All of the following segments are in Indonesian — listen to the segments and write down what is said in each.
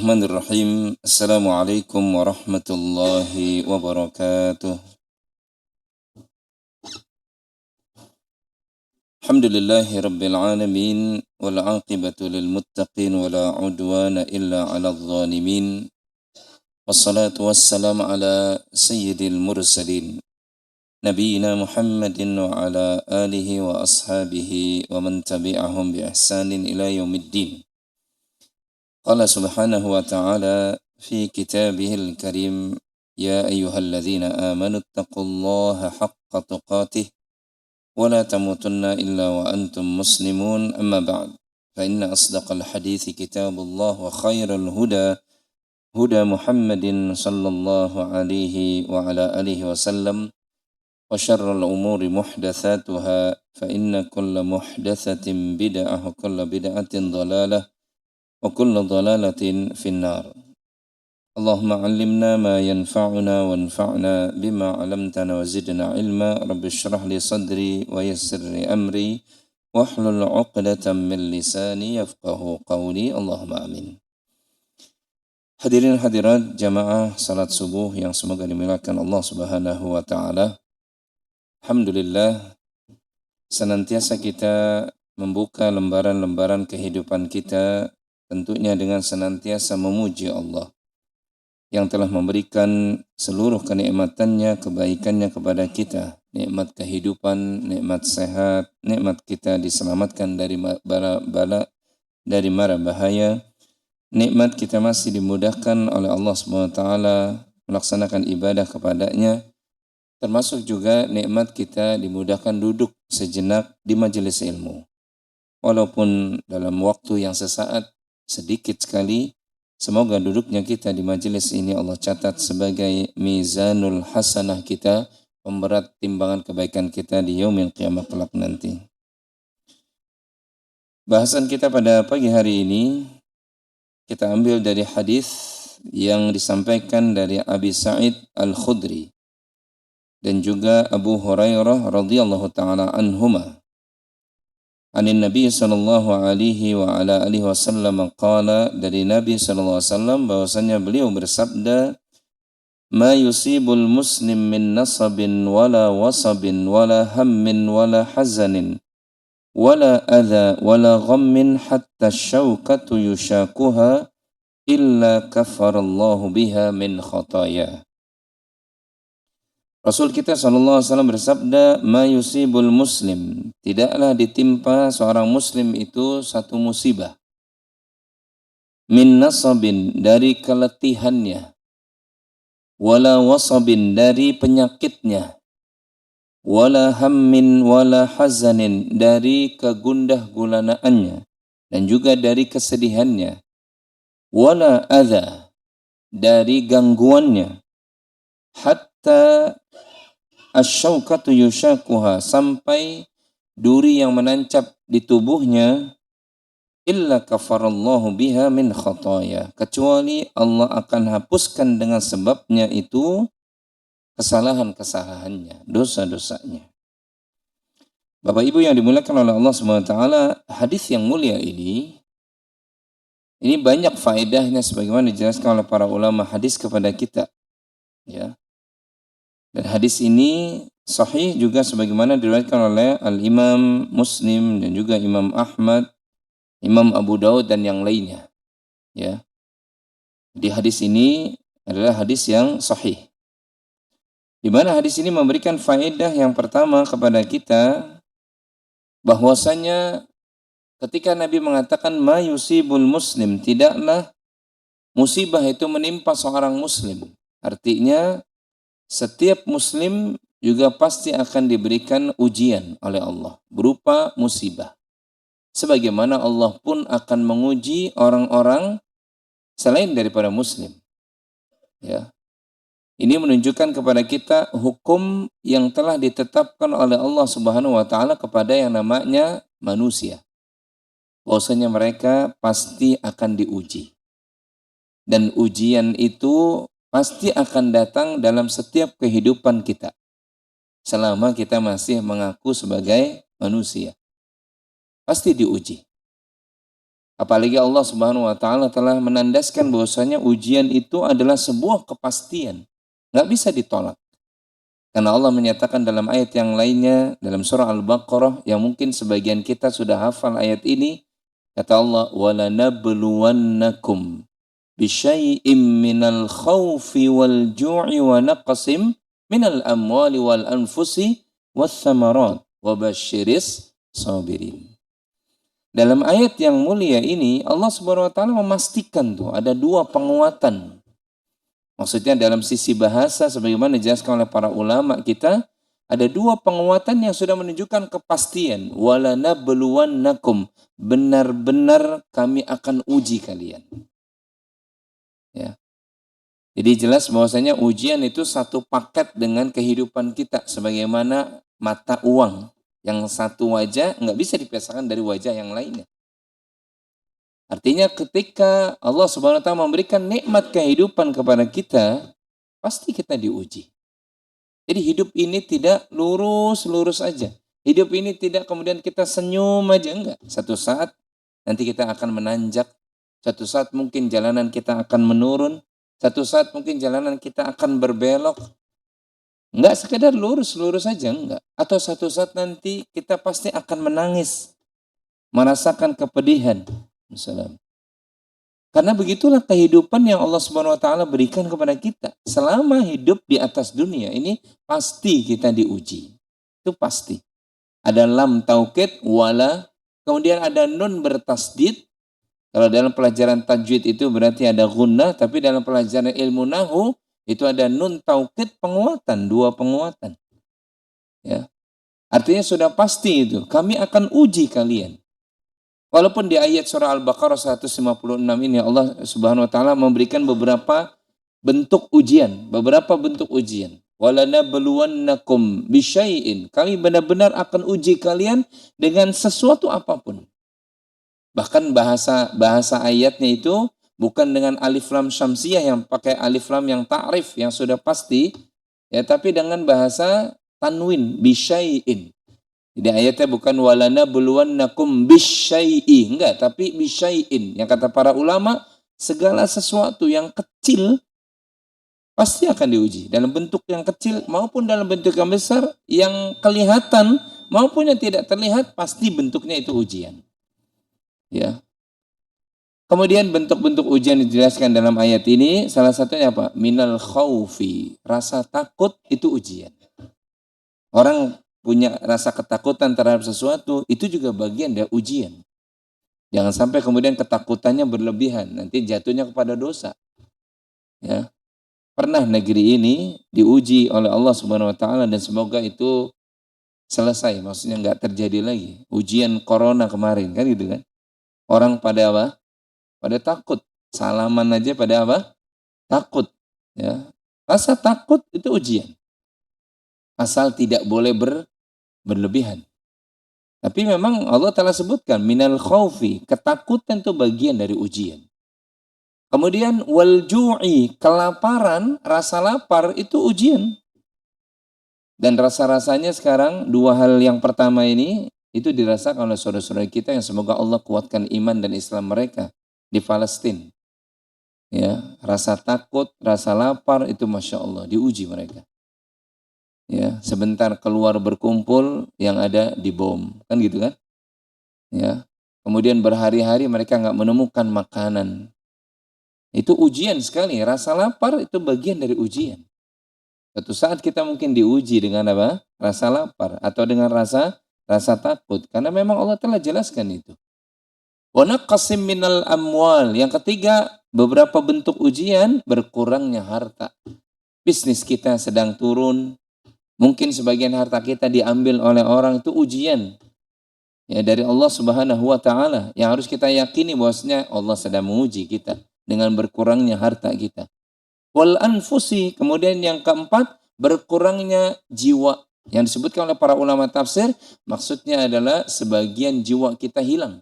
Bismillahirrahmanirrahim. Assalamualaikum warahmatullahi wabarakatuh. Alhamdulillahi rabbil alamin wal aqibatu lil muttaqin wala udwana illa 'alal zalimin. Wassalatu wassalamu ala sayyidil mursalin nabiyina Muhammadin wa ala alihi wa ashabihi wa man tabi'ahum bi ihsanin ila yaumiddin. Qala subhanahu wa ta'ala fi kitabihil karim, ya ayyuhalladzina amanu taqullaha haqqa tuqatih wa la tamutunna illa wa antum muslimun, amma ba'd. Fa inna asdaqal hadithi kitabullah wa khairal huda huda Muhammadin sallallahu alaihi wa ala alihi wa sallam wa syarral umuri muhdatsatuha fa inna kulla muhdatsatin bid'ah wa kulla bid'atin dhalalah wa kullu dhalalatin finnar. Allahumma 'allimna ma yanfa'una wanfa'na bima 'allamtana wa zidna ilma. Rabbi shrah li sadri wa yassir li amri wahlul 'uqdatam min lisani yafqahu qawli. Allahumma amin. Hadirin hadirat jamaah salat subuh yang semoga dimuliakan Allah Subhanahu wa taala. Alhamdulillah, senantiasa kita membuka lembaran-lembaran kehidupan kita tentunya dengan senantiasa memuji Allah yang telah memberikan seluruh kenikmatannya, kebaikannya kepada kita. Nikmat kehidupan, nikmat sehat, nikmat kita diselamatkan dari bala, dari mara bahaya. Nikmat kita masih dimudahkan oleh Allah SWT melaksanakan ibadah kepadanya. Termasuk juga nikmat kita dimudahkan duduk sejenak di majelis ilmu. Walaupun dalam waktu yang sesaat, sedikit sekali, semoga duduknya kita di majelis ini Allah catat sebagai mizanul hasanah kita, pemberat timbangan kebaikan kita di yaumil qiyamah kelak nanti. Bahasan kita pada pagi hari ini kita ambil dari hadis yang disampaikan dari Abi Sa'id Al-Khudri dan juga Abu Hurairah radhiyallahu taala anhuma. Anin Nabi sallallahu alaihi wa ala alihi wasallam qala, dari Nabi sallallahu alaihi wasallam bahwasanya beliau bersabda, ma yusibul muslim min nasabin wala wasabin wala hammin wala hazanin wala adha wala ghammin hatta syaukatu yushakuha illa kafarallahu biha min khataya. Rasul kita SAW bersabda, ma yusibul muslim, tidaklah ditimpa seorang muslim itu satu musibah. Min nasabin, dari keletihannya. Wala wasabin, dari penyakitnya. Wala hammin wala hazanin, dari kegundah gulanaannya. Dan juga dari kesedihannya. Wala adha, dari gangguannya. Hatta asyaukatu yushakuha, sampai duri yang menancap di tubuhnya, illa kafarallahu biha min khataya, kecuali Allah akan hapuskan dengan sebabnya itu kesalahan-kesalahannya, dosa-dosanya. Bapak Ibu yang dimuliakan oleh Allah SWT, hadis yang mulia ini banyak faedahnya sebagaimana dijelaskan oleh para ulama hadis kepada kita, ya. Dan hadis ini sahih juga sebagaimana diriwayatkan oleh Al-Imam Muslim dan juga Imam Ahmad, Imam Abu Daud dan yang lainnya. Ya. Di hadis ini adalah hadis yang sahih. Di mana hadis ini memberikan faedah yang pertama kepada kita, bahwasanya ketika Nabi mengatakan ma yusibul muslim, tidaklah musibah itu menimpa seorang muslim. Artinya setiap muslim juga pasti akan diberikan ujian oleh Allah berupa musibah. Sebagaimana Allah pun akan menguji orang-orang selain daripada muslim. Ya. Ini menunjukkan kepada kita hukum yang telah ditetapkan oleh Allah Subhanahu wa taala kepada yang namanya manusia. Bahwasanya mereka pasti akan diuji. Dan ujian itu pasti akan datang dalam setiap kehidupan kita. Selama kita masih mengaku sebagai manusia. Pasti diuji. Apalagi Allah Subhanahu wa taala telah menandaskan bahwasanya ujian itu adalah sebuah kepastian. Nggak bisa ditolak. Karena Allah menyatakan dalam ayat yang lainnya dalam surah Al-Baqarah yang mungkin sebagian kita sudah hafal ayat ini, kata Allah, "Walanabluwannakum bisyai'im minal khawfi wal ju'i wa naqsim minal amwali wal anfusi wath thamarat wa basyiris sabirin." Dalam ayat yang mulia ini Allah Subhanahu wa taala memastikan tuh ada dua penguatan. Maksudnya dalam sisi bahasa sebagaimana dijelaskan oleh para ulama kita, ada dua penguatan yang sudah menunjukkan kepastian. Walanabluwannakum, benar-benar kami akan uji kalian. Ya. Jadi jelas bahwasanya ujian itu satu paket dengan kehidupan kita sebagaimana mata uang. Yang satu wajah nggak bisa dipisahkan dari wajah yang lainnya. Artinya ketika Allah Subhanahu wa taala memberikan nikmat kehidupan kepada kita, pasti kita diuji. Jadi hidup ini tidak lurus-lurus aja. Hidup ini tidak kemudian kita senyum aja, enggak. Satu saat nanti kita akan menanjak, satu saat mungkin jalanan kita akan menurun, satu saat mungkin jalanan kita akan berbelok. Enggak sekedar lurus-lurus aja, enggak. Atau satu saat nanti kita pasti akan menangis, merasakan kepedihan. Misalnya. Karena begitulah kehidupan yang Allah Subhanahu wa taala berikan kepada kita. Selama hidup di atas dunia ini pasti kita diuji. Itu pasti. Ada lam taukid wala, kemudian ada nun bertasdid. Kalau dalam pelajaran tajwid itu berarti ada gunnah, tapi dalam pelajaran ilmu nahu itu ada nun taukid penguatan, dua penguatan. Ya. Artinya sudah pasti itu, kami akan uji kalian. Walaupun di ayat surah Al-Baqarah 156 ini Allah Subhanahu wa taala memberikan beberapa bentuk ujian, Walanabluwannakum bisyai'in. Kami benar-benar akan uji kalian dengan sesuatu apapun. Bahkan bahasa ayatnya itu bukan dengan alif lam syamsiyah yang pakai alif lam yang ta'rif yang sudah pasti, ya, tapi dengan bahasa tanwin bisyai'in. Jadi ayatnya bukan walanabluwannakum bisyai'i, enggak, tapi bisyai'in. Yang kata para ulama, segala sesuatu yang kecil pasti akan diuji. Dalam bentuk yang kecil maupun dalam bentuk yang besar, yang kelihatan maupun yang tidak terlihat, pasti bentuknya itu ujian. Ya. Kemudian bentuk-bentuk ujian dijelaskan dalam ayat ini, salah satunya apa? Minal khawfi, rasa takut itu ujian. Orang punya rasa ketakutan terhadap sesuatu, itu juga bagian dari ujian. Jangan sampai kemudian ketakutannya berlebihan, nanti jatuhnya kepada dosa. Ya. Pernah negeri ini diuji oleh Allah Subhanahu wa taala dan semoga itu selesai, maksudnya nggak terjadi lagi. Ujian corona kemarin kan gitu kan. Orang pada apa? Pada takut. Salaman aja pada apa? Takut. Ya. Rasa takut itu ujian. Asal tidak boleh berlebihan. Tapi memang Allah telah sebutkan minal khawfi, ketakutan itu bagian dari ujian. Kemudian wal ju'i, kelaparan, rasa lapar itu ujian. Dan rasa-rasanya sekarang dua hal yang pertama ini itu dirasakan oleh saudara-saudara kita yang semoga Allah kuatkan iman dan Islam mereka di Palestina. Ya, rasa takut, rasa lapar itu Masya Allah diuji mereka. Ya, sebentar keluar berkumpul yang ada dibom, kan gitu kan? Ya, kemudian berhari-hari mereka nggak menemukan makanan. Itu ujian sekali. Rasa lapar itu bagian dari ujian. Suatu saat kita mungkin diuji dengan apa? Rasa lapar atau dengan rasa takut. Karena memang Allah telah jelaskan itu. Wa naqsim minal amwal. Yang ketiga, beberapa bentuk ujian berkurangnya harta. Bisnis kita sedang turun. Mungkin sebagian harta kita diambil oleh orang, itu ujian. Ya, dari Allah Subhanahu wa taala yang harus kita yakini bahwasanya Allah sedang menguji kita dengan berkurangnya harta kita. Wal anfusi, kemudian yang keempat berkurangnya jiwa. Yang disebutkan oleh para ulama tafsir, maksudnya adalah sebagian jiwa kita hilang.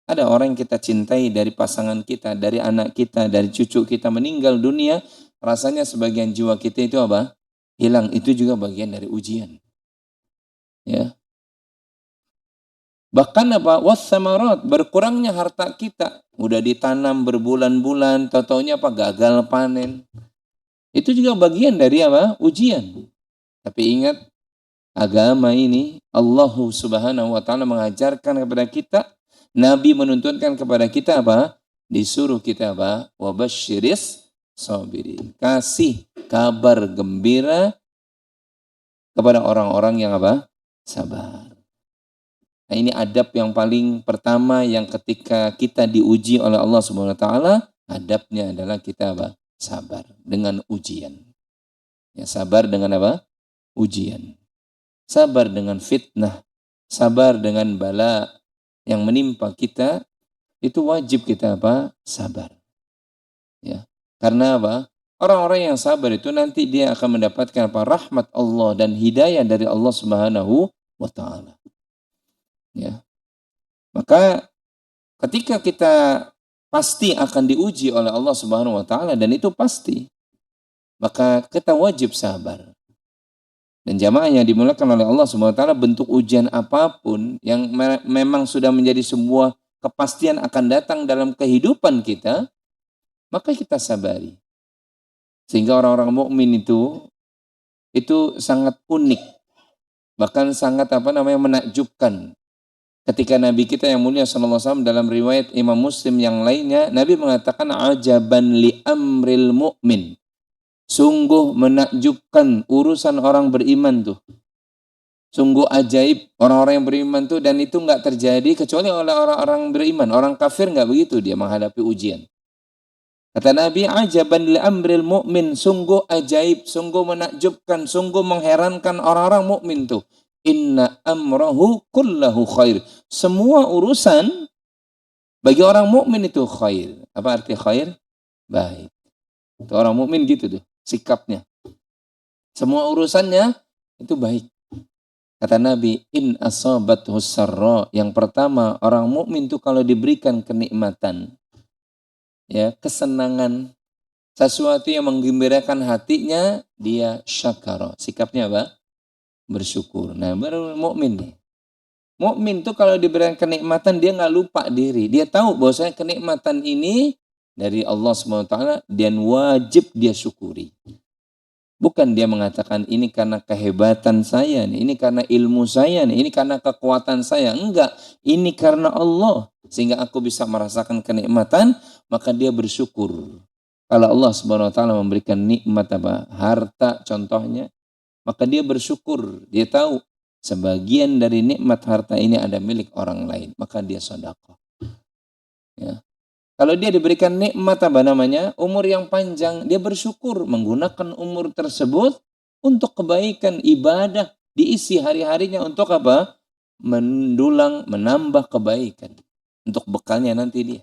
Ada orang yang kita cintai dari pasangan kita, dari anak kita, dari cucu kita meninggal dunia, rasanya sebagian jiwa kita itu apa? Hilang. Itu juga bagian dari ujian. Ya. Bahkan apa? Wassamarat, berkurangnya harta kita. Udah ditanam berbulan-bulan, tau-taunya apa? Gagal panen. Itu juga bagian dari apa? Ujian. Tapi ingat, agama ini Allah Subhanahu wa taala mengajarkan kepada kita, Nabi menuntunkan kepada kita apa? Disuruh kita apa? Wabasyiris sabirin. Kasih kabar gembira kepada orang-orang yang apa? Sabar. Nah, ini adab yang paling pertama yang ketika kita diuji oleh Allah Subhanahu wa taala, adabnya adalah kita apa? Sabar dengan ujian. Ya, sabar dengan apa? Ujian. Sabar dengan fitnah, sabar dengan bala yang menimpa kita, itu wajib kita apa? Sabar. Ya. Karena apa? Orang-orang yang sabar itu nanti dia akan mendapatkan apa? Rahmat Allah dan hidayah dari Allah Subhanahu wa taala. Ya. Maka ketika kita pasti akan diuji oleh Allah Subhanahu wa taala dan itu pasti, maka kita wajib sabar. Dan jamaah yang dimulakan oleh Allah Subhanahu wa taala, bentuk ujian apapun yang memang sudah menjadi sebuah kepastian akan datang dalam kehidupan kita, maka kita sabari. Sehingga orang-orang mukmin itu sangat unik, bahkan sangat menakjubkan. Ketika Nabi kita yang mulia sallallahu alaihi wasallam dalam riwayat Imam Muslim yang lainnya, Nabi mengatakan ajaban li amril mu'min. Sungguh menakjubkan urusan orang beriman tuh. Sungguh ajaib orang-orang yang beriman tuh, dan itu nggak terjadi kecuali oleh orang-orang beriman. Orang kafir nggak begitu dia menghadapi ujian. Kata Nabi, ajaban li amril mu'min, sungguh ajaib, sungguh menakjubkan, sungguh mengherankan orang-orang mukmin tuh. Inna amrahu kullahu khair. Semua urusan bagi orang mukmin itu khair. Apa arti khair? Baik. Itu orang mukmin gitu tuh sikapnya. Semua urusannya itu baik. Kata Nabi, in asabathu sarra. Yang pertama, orang mukmin itu kalau diberikan kenikmatan, ya, kesenangan, sesuatu yang menggembirakan hatinya, dia syakara. Sikapnya apa? Bersyukur. Nah, baru mukmin nih. Mukmin tuh kalau diberikan kenikmatan dia nggak lupa diri. Dia tahu bahwasanya kenikmatan ini dari Allah SWT dan wajib dia syukuri. Bukan dia mengatakan ini karena kehebatan saya nih, ini karena ilmu saya nih, ini karena kekuatan saya. Enggak, ini karena Allah. Sehingga aku bisa merasakan kenikmatan, maka dia bersyukur. Kalau Allah SWT memberikan nikmat apa? Harta contohnya, maka dia bersyukur. Dia tahu sebagian dari nikmat harta ini ada milik orang lain, maka dia sedekah. Ya. Kalau dia diberikan nikmat umur yang panjang, dia bersyukur menggunakan umur tersebut untuk kebaikan ibadah, diisi hari-harinya untuk apa? Mendulang, menambah kebaikan untuk bekalnya nanti dia.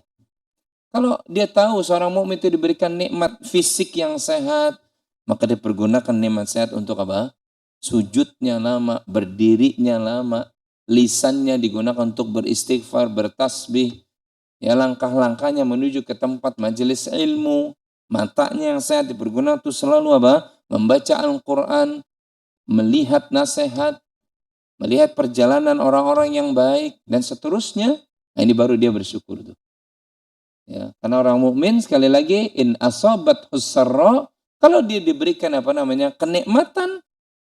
Kalau dia tahu seorang mukmin itu diberikan nikmat fisik yang sehat, maka dia pergunakan nikmat sehat untuk apa? Sujudnya lama, berdirinya lama, lisannya digunakan untuk beristighfar, bertasbih, ya, langkah-langkahnya menuju ke tempat majelis ilmu, matanya yang sehat dipergunakan untuk selalu apa? Membaca Al-Quran, melihat nasihat, melihat perjalanan orang-orang yang baik, dan seterusnya. Nah, ini baru dia bersyukur tuh. Ya, karena orang mukmin sekali lagi in asabat husarra, kalau dia diberikan kenikmatan,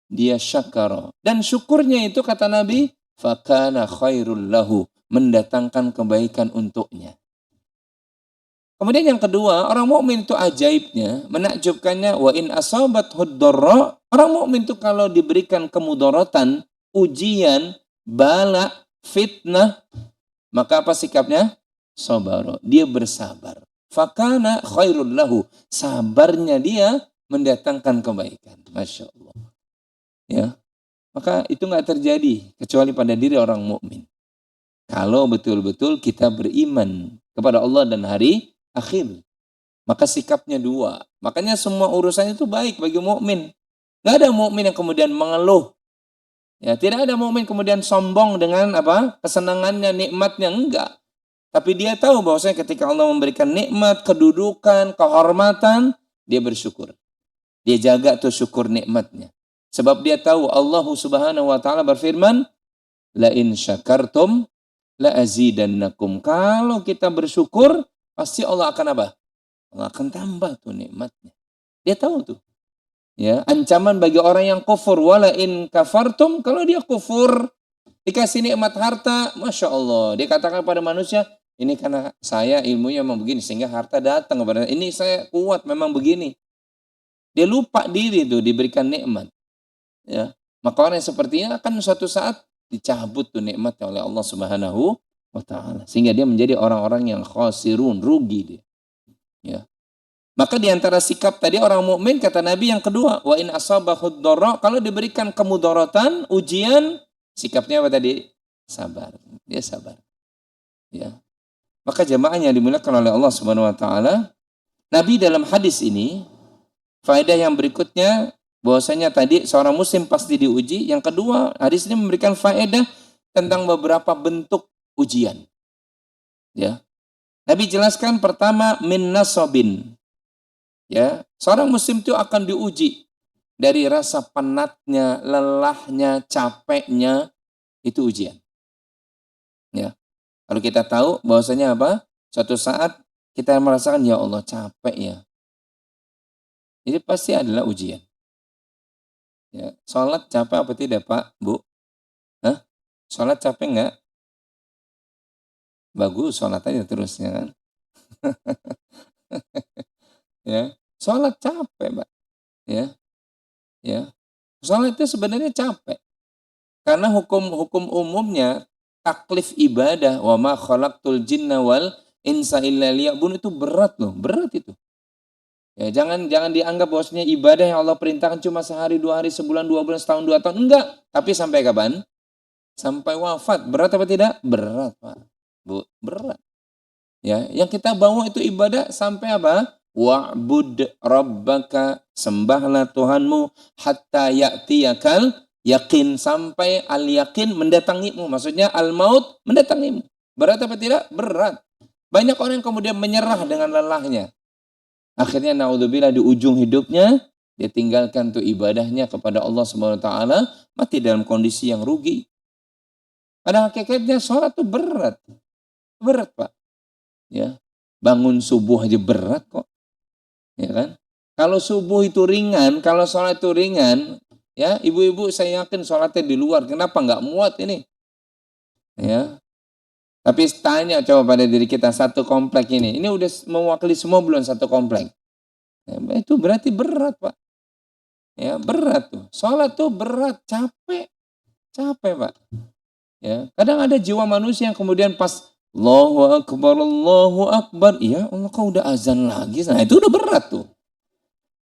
dia syakara. Dan syukurnya itu kata Nabi, fakana khairul lahu, mendatangkan kebaikan untuknya. Kemudian yang kedua, orang mukmin itu ajaibnya, menakjubkannya, wa in asabat hudarra, orang mukmin itu kalau diberikan kemudaratan, ujian, bala, fitnah, maka apa sikapnya? Sabara, dia bersabar. Fakana khairul lahu, sabarnya dia mendatangkan kebaikan. Masya Allah. Ya, maka itu nggak terjadi kecuali pada diri orang mukmin. Kalau betul-betul kita beriman kepada Allah dan hari akhir, maka sikapnya dua. Makanya semua urusannya itu baik bagi mukmin. Nggak ada mukmin yang kemudian mengeluh. Ya, tidak ada mukmin kemudian sombong dengan kesenangannya, nikmatnya, enggak. Tapi dia tahu bahwasanya ketika Allah memberikan nikmat, kedudukan, kehormatan, dia bersyukur. Dia jaga tuh syukur nikmatnya. Sebab dia tahu Allah Subhanahu wa taala berfirman, la in syakartum la azidannakum. Kalau kita bersyukur, pasti Allah akan apa? Allah akan tambah tuh nikmatnya. Dia tahu tuh. Ya, ancaman bagi orang yang kufur, wala in kafartum, kalau dia kufur, dikasih nikmat harta, Masya Allah. Dia katakan pada manusia, ini karena saya ilmunya memang begini, sehingga harta datang kepada ini, saya kuat memang begini. Dia lupa diri tuh diberikan nikmat. Ya. Maka orang yang sepertinya akan suatu saat dicabut tuh nikmatnya oleh Allah Subhanahu wa taala. Sehingga dia menjadi orang-orang yang khasirun, rugi dia. Ya. Maka di antara sikap tadi orang mukmin kata Nabi yang kedua, wa in asabahud dharra, kalau diberikan kemudaratan, ujian, sikapnya apa tadi? Sabar. Dia sabar. Ya. Maka jamaahnya dimuliakan oleh Allah Subhanahu wa taala, Nabi dalam hadis ini, faedah yang berikutnya bahwasanya tadi seorang muslim pasti diuji. Yang kedua, hadis ini memberikan faedah tentang beberapa bentuk ujian. Ya. Nabi jelaskan pertama min nasobin. Ya, seorang muslim itu akan diuji dari rasa penatnya, lelahnya, capeknya, itu ujian. Ya. Kalau kita tahu bahwasanya apa? Suatu saat kita merasakan ya Allah capek ya. Ini pasti adalah ujian. Ya, sholat capek apa tidak Pak, Bu? Hah? Sholat capek enggak? Bagus, sholat aja terus ya kan. Ya, sholat capek Pak. Ya, ya. Sholat itu sebenarnya capek. Karena hukum umumnya taklif ibadah wa ma khalaqtul jinna wal insa illa liya'budun itu berat loh, berat itu. Ya, jangan dianggap bahwasanya ibadah yang Allah perintahkan cuma sehari, 2 hari, sebulan, 2 bulan, setahun, 2 tahun. Enggak. Tapi sampai kapan? Sampai wafat. Berat apa tidak? Berat, Pak. Bu, berat. Ya, yang kita bawa itu ibadah sampai apa? Wa'bud rabbaka, sembahlah Tuhanmu hatta ya'tiyakal yakin, sampai al yakin mendatangimu. Maksudnya al maut mendatangimu. Berat apa tidak? Berat. Banyak orang yang kemudian menyerah dengan lelahnya. Akhirnya naudzubillah di ujung hidupnya dia tinggalkan tuh ibadahnya kepada Allah Subhanahu wa taala, mati dalam kondisi yang rugi. Pada hakikatnya sholat itu berat. Berat, Pak. Ya. Bangun subuh aja berat kok. Ya kan? Kalau subuh itu ringan, kalau sholat itu ringan, ya, ibu-ibu saya yakin sholatnya di luar. Kenapa nggak muat ini? Ya. Tapi tanya coba pada diri kita, satu komplek ini udah mewakili semua belum satu komplek? Ya, itu berarti berat, Pak. Ya, berat tuh. Sholat tuh berat, capek. Capek, Pak. Ya, kadang ada jiwa manusia yang kemudian pas Allahu Akbar, Allahu Akbar. Iya, Allah kok udah azan lagi. Nah, itu udah berat tuh.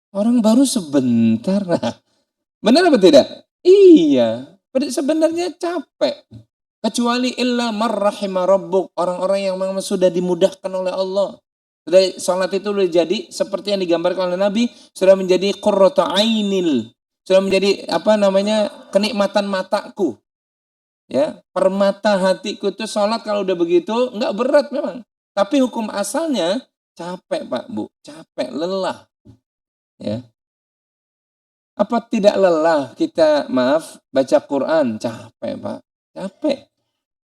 Orang baru sebentar. Nah, benar apa tidak? Iya. Sebenarnya capek. Kecuali illa marrahima rabbuk, orang-orang yang memang sudah dimudahkan oleh Allah. Sudah salat itu sudah jadi seperti yang digambarkan oleh Nabi, sudah menjadi qurratu ainil. Sudah menjadi apa namanya? Kenikmatan mataku. Ya, permata hatiku itu salat kalau udah begitu enggak berat memang. Tapi hukum asalnya capek, Pak, Bu. Capek, lelah. Ya. Apa tidak lelah kita baca Quran? Capek, Pak. Capek.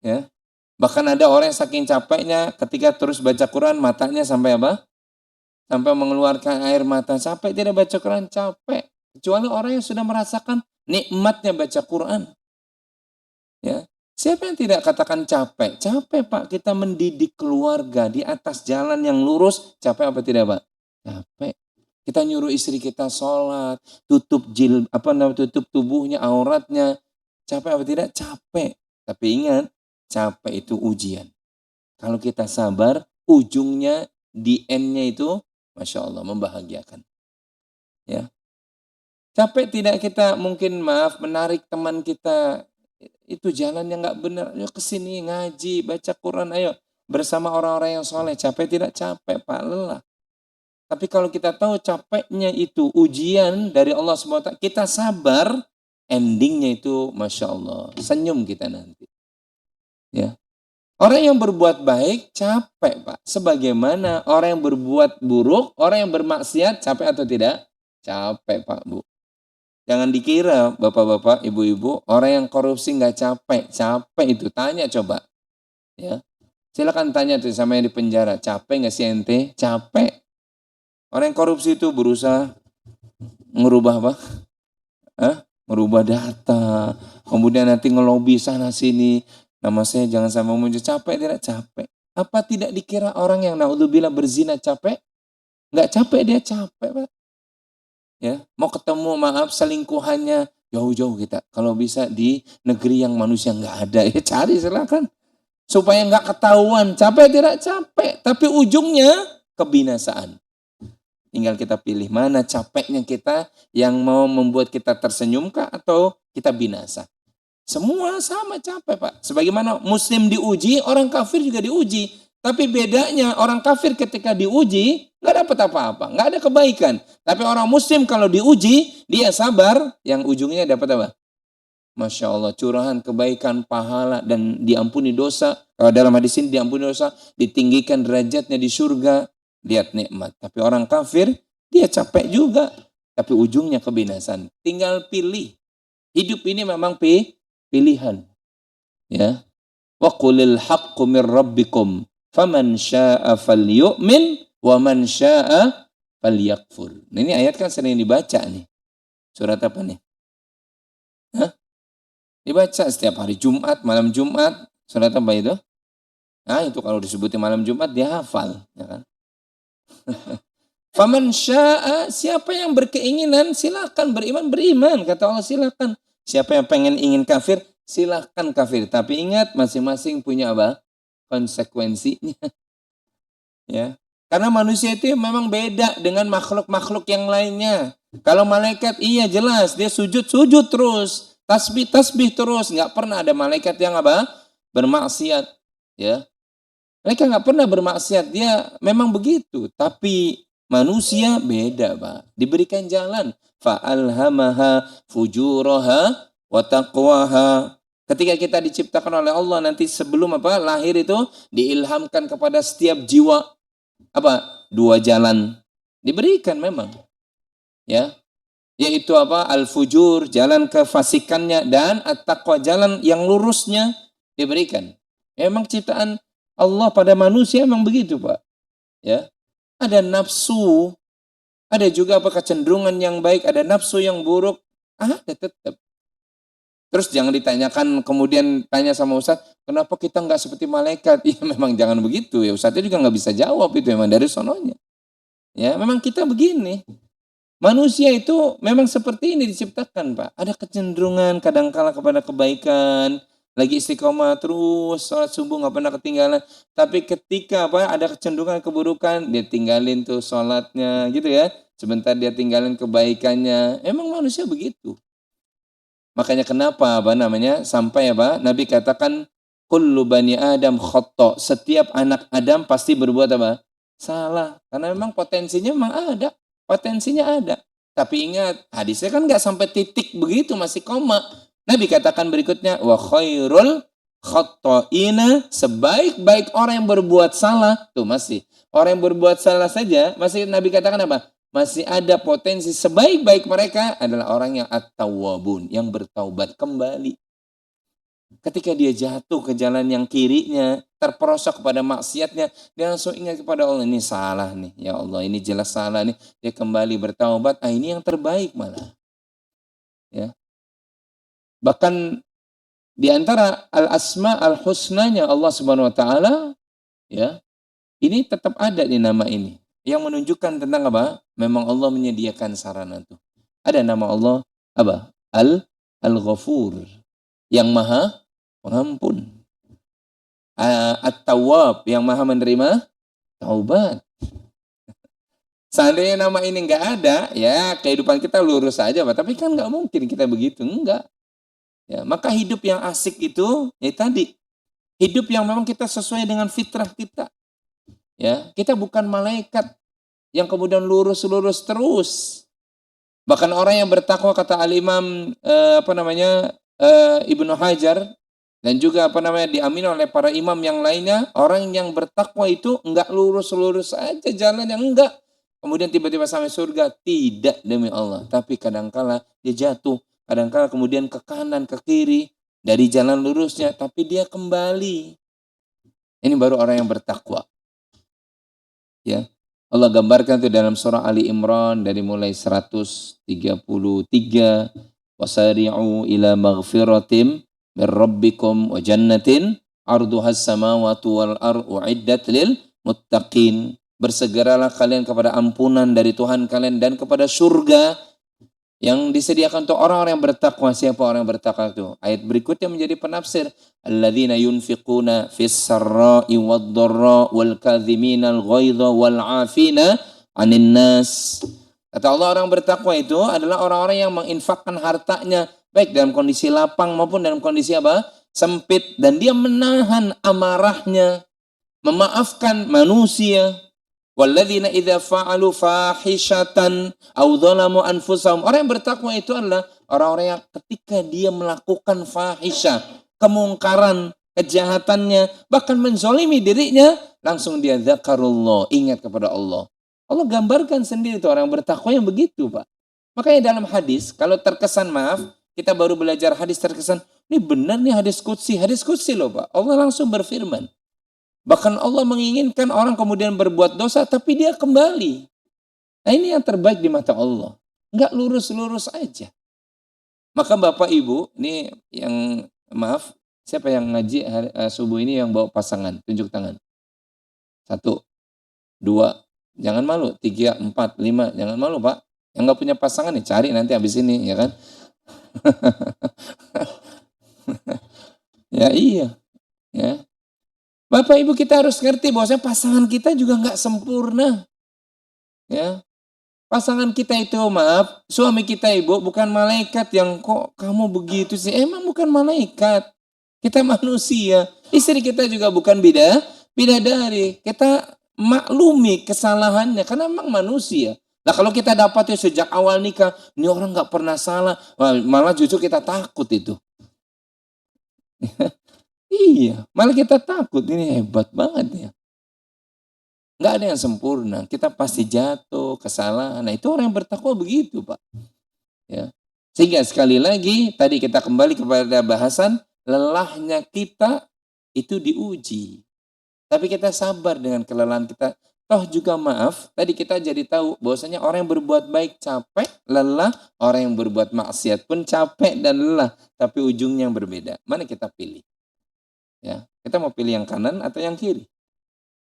Ya. Bahkan ada orang yang saking capeknya ketika terus baca Quran matanya sampai apa? Sampai mengeluarkan air mata. Capek tidak baca Quran? Capek. Kecuali orang yang sudah merasakan nikmatnya baca Quran. Ya. Siapa yang tidak katakan capek? Capek, Pak. Kita mendidik keluarga di atas jalan yang lurus. Capek apa tidak, Pak? Capek. Kita nyuruh istri kita sholat, tutup tutup tubuhnya, auratnya. Capek apa tidak? Capek. Tapi ingat, capek itu ujian. Kalau kita sabar, ujungnya, di end-nya itu, Masya Allah, membahagiakan. Ya. Capek tidak kita mungkin menarik teman kita, itu jalan yang nggak benar, ayo kesini ngaji, baca Quran, ayo bersama orang-orang yang soleh. Capek tidak? Capek, Pak, lelah. Tapi kalau kita tahu capeknya itu ujian dari Allah SWT, kita sabar, endingnya itu Masya Allah, senyum kita nanti. Ya. Orang yang berbuat baik capek, Pak. Sebagaimana orang yang berbuat buruk, orang yang bermaksiat capek atau tidak? Capek, Pak, Bu. Jangan dikira bapak-bapak, ibu-ibu, orang yang korupsi nggak capek. Capek itu, tanya coba. Ya, silakan tanya tuh sama yang di penjara, capek nggak sih ente? Capek. Orang yang korupsi itu berusaha ngerubah apa? Hah? Ngerubah data, kemudian nanti ngelobi sana sini. Nama saya jangan sampai muncul, capek tidak capek. Apa tidak dikira orang yang naudzubillah berzina capek? Nggak capek, dia capek, Pak. Ya, mau ketemu maaf selingkuhannya jauh-jauh kita. Kalau bisa di negeri yang manusia nggak ada, ya cari silakan. Supaya nggak ketahuan, capek tidak capek. Tapi ujungnya kebinasaan. Tinggal kita pilih mana capeknya kita yang mau membuat kita tersenyum kah atau kita binasa. Semua sama capek, Pak. Sebagaimana muslim diuji, orang kafir juga diuji. Tapi bedanya orang kafir ketika diuji, nggak dapat apa-apa, nggak ada kebaikan. Tapi orang muslim kalau diuji, dia sabar, yang ujungnya dapat apa? Masya Allah, curahan kebaikan, pahala, dan diampuni dosa. Kalau dalam hadis ini diampuni dosa, ditinggikan derajatnya di surga, lihat nikmat. Tapi orang kafir, dia capek juga. Tapi ujungnya kebinasan. Tinggal pilih. Hidup ini memang pilihan. Ya. Wa qulil haqqu mir rabbikum faman syaa'a falyu'min wa man syaa'a falyakfur. Nah, ini ayat kan sering dibaca nih. Surat apa nih? Hah? Dibaca setiap hari Jumat, malam Jumat. Surat apa itu? Nah, itu kalau disebutin malam Jumat dia hafal, ya kan? Faman syaa, siapa yang berkeinginan silakan beriman, kata Allah silakan. Siapa yang ingin kafir, silakan kafir. Tapi ingat masing-masing punya apa? Konsekuensinya. Ya. Karena manusia itu memang beda dengan makhluk-makhluk yang lainnya. Kalau malaikat iya jelas dia sujud terus, tasbih terus, nggak pernah ada malaikat yang apa? Bermaksiat, ya. Mereka nggak pernah bermaksiat, dia memang begitu. Tapi manusia beda, Pak. Diberikan jalan. Fa'alhamaha fujuraha wa taqwaha. Ketika kita diciptakan oleh Allah nanti sebelum apa lahir itu diilhamkan kepada setiap jiwa apa? Dua jalan diberikan memang. Ya. Yaitu apa? Al-fujur, jalan kefasikannya, dan at-taqwa, jalan yang lurusnya diberikan. Memang ciptaan Allah pada manusia memang begitu, Pak. Ya. Ada nafsu, ada juga apa kecenderungan yang baik, ada nafsu yang buruk, ada tetap. Terus jangan ditanyakan kemudian tanya sama Ustaz, kenapa kita nggak seperti malaikat? Ya memang jangan begitu ya, Ustaznya juga nggak bisa jawab itu memang dari sononya. Ya memang kita begini. Manusia itu memang seperti ini diciptakan, Pak. Ada kecenderungan kadangkala kepada kebaikan, lagi istiqomah terus, sholat subuh nggak pernah ketinggalan. Tapi ketika apa ada kecenderungan keburukan, dia tinggalin tuh sholatnya, gitu ya. Sebentar dia tinggalin kebaikannya. Emang manusia begitu. Makanya kenapa apa namanya sampai apa Nabi katakan kullu bani Adam khata. Setiap anak Adam pasti berbuat apa? Salah. Karena memang potensinya memang ada. Potensinya ada. Tapi ingat, hadisnya kan nggak sampai titik begitu, masih koma. Nabi katakan berikutnya, wa khairul khata'ina, sebaik-baik orang yang berbuat salah, tuh masih. Orang yang berbuat salah saja, masih Nabi katakan apa? Masih ada potensi sebaik-baik mereka adalah orang yang at-tawwabun, yang bertaubat kembali. Ketika dia jatuh ke jalan yang kirinya, terperosok kepada maksiatnya, dia langsung ingat kepada Allah, ini salah nih, ya Allah, ini jelas salah nih. Dia kembali bertaubat, ini yang terbaik malah. Ya. Bahkan di antara al-asma al-husnanya Allah Subhanahu wa taala, ya, ini tetap ada di nama ini. Yang menunjukkan tentang apa? Memang Allah menyediakan sarana itu. Ada nama Allah apa? Al-Ghafur, yang Maha Pengampun. At-Tawwab, yang Maha menerima taubat. Seandainya nama ini nggak ada, ya kehidupan kita lurus saja, Pak. Tapi kan nggak mungkin kita begitu, enggak. Ya, maka hidup yang asik itu, ya tadi, hidup yang memang kita sesuai dengan fitrah kita. Ya, kita bukan malaikat yang kemudian lurus-lurus terus. Bahkan orang yang bertakwa kata Al-Imam Ibnu Hajar, dan juga diamini oleh para imam yang lainnya, orang yang bertakwa itu enggak lurus-lurus aja jalan yang enggak. Kemudian tiba-tiba sampai surga, tidak demi Allah. Tapi kadangkala dia jatuh, kadangkala kemudian ke kanan, ke kiri, dari jalan lurusnya, tapi dia kembali. Ini baru orang yang bertakwa. Ya. Allah gambarkan itu dalam surah Ali Imran dari mulai 133, wasari'u ila maghfiratim min rabbikum wa jannatin arduhas samawati wal ardu uiddat lil muttaqin. Bersegeralah kalian kepada ampunan dari Tuhan kalian dan kepada surga yang disediakan untuk orang-orang yang bertakwa. Siapa orang yang bertakwa itu? Ayat berikutnya menjadi penafsir. Alladzina yunfiquna fis sarra'i wad dharra wal kadhiminal ghaidha wal 'afina 'anil nas. Kata Allah, orang bertakwa itu adalah orang-orang yang menginfakkan hartanya baik dalam kondisi lapang maupun dalam kondisi apa? Sempit, dan dia menahan amarahnya, memaafkan manusia. Walladzina idza fa'alu fahishatan aw dzalamu anfusahum. Orang yang bertakwa itu adalah orang-orang yang ketika dia melakukan fahisyah, kemungkaran, kejahatannya, bahkan menzolimi dirinya, langsung dia dzakarullah, ingat kepada Allah. Allah gambarkan sendiri itu orang yang bertakwa yang begitu, Pak. Makanya dalam hadis, kalau terkesan, maaf, kita baru belajar hadis terkesan, ini benar nih hadis qudsi loh, Pak. Allah langsung berfirman. Bahkan Allah menginginkan orang kemudian berbuat dosa, tapi dia kembali. Nah, ini yang terbaik di mata Allah. Enggak lurus-lurus aja. Maka Bapak Ibu, ini yang, maaf, siapa yang ngaji subuh ini yang bawa pasangan? Tunjuk tangan. 1, 2, jangan malu. 3, 4, 5, jangan malu, Pak. Yang nggak punya pasangan nih, cari nanti habis ini, ya kan? Ya iya. Ya. Bapak Ibu, kita harus ngerti bahwasanya pasangan kita juga nggak sempurna. Ya. Pasangan kita itu, maaf, suami kita Ibu bukan malaikat yang kok kamu begitu sih. Emang bukan malaikat. Kita manusia. Istri kita juga bukan bidadari. Kita maklumi kesalahannya karena memang manusia. Nah, kalau kita dapat ya sejak awal nikah, ini orang nggak pernah salah, malah justru kita takut itu. Iya, malah kita takut, ini hebat banget ya. Nggak ada yang sempurna, kita pasti jatuh, kesalahan. Nah, itu orang yang bertakwa begitu, Pak. Ya. Sehingga sekali lagi, tadi kita kembali kepada bahasan, lelahnya kita itu diuji. Tapi kita sabar dengan kelelahan kita. Toh juga maaf, tadi kita jadi tahu bahwasanya orang yang berbuat baik capek, lelah, orang yang berbuat maksiat pun capek dan lelah, tapi ujungnya yang berbeda. Mana kita pilih? Ya, kita mau pilih yang kanan atau yang kiri?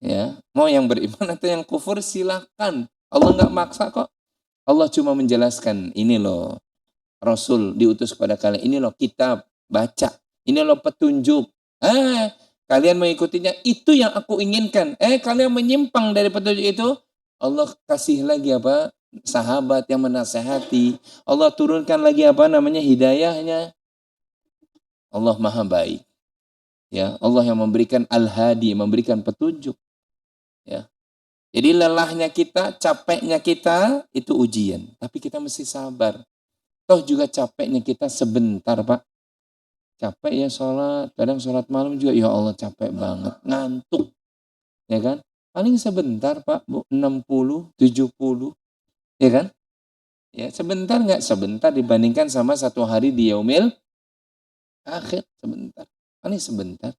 Ya, mau yang beriman atau yang kufur, silakan. Allah nggak maksa kok. Allah cuma menjelaskan, ini loh Rasul diutus kepada kalian, ini loh kitab, baca, ini loh petunjuk. Kalian mengikutinya, itu yang aku inginkan. Kalian menyimpang dari petunjuk itu, Allah kasih lagi apa? Sahabat yang menasehati. Allah turunkan lagi apa namanya? Hidayahnya. Allah Maha baik. Ya, Allah yang memberikan al-hadi, memberikan petunjuk. Ya. Jadi lelahnya kita, capeknya kita itu ujian, tapi kita mesti sabar. Toh juga capeknya kita sebentar, Pak. Capek ya sholat, kadang sholat malam juga, ya Allah capek banget, ngantuk. Ya kan? Paling sebentar, Pak, Bu, 60, 70. Ya kan? Ya, sebentar nggak? Sebentar dibandingkan sama satu hari di yaumil akhir, sebentar. Paling sebentar.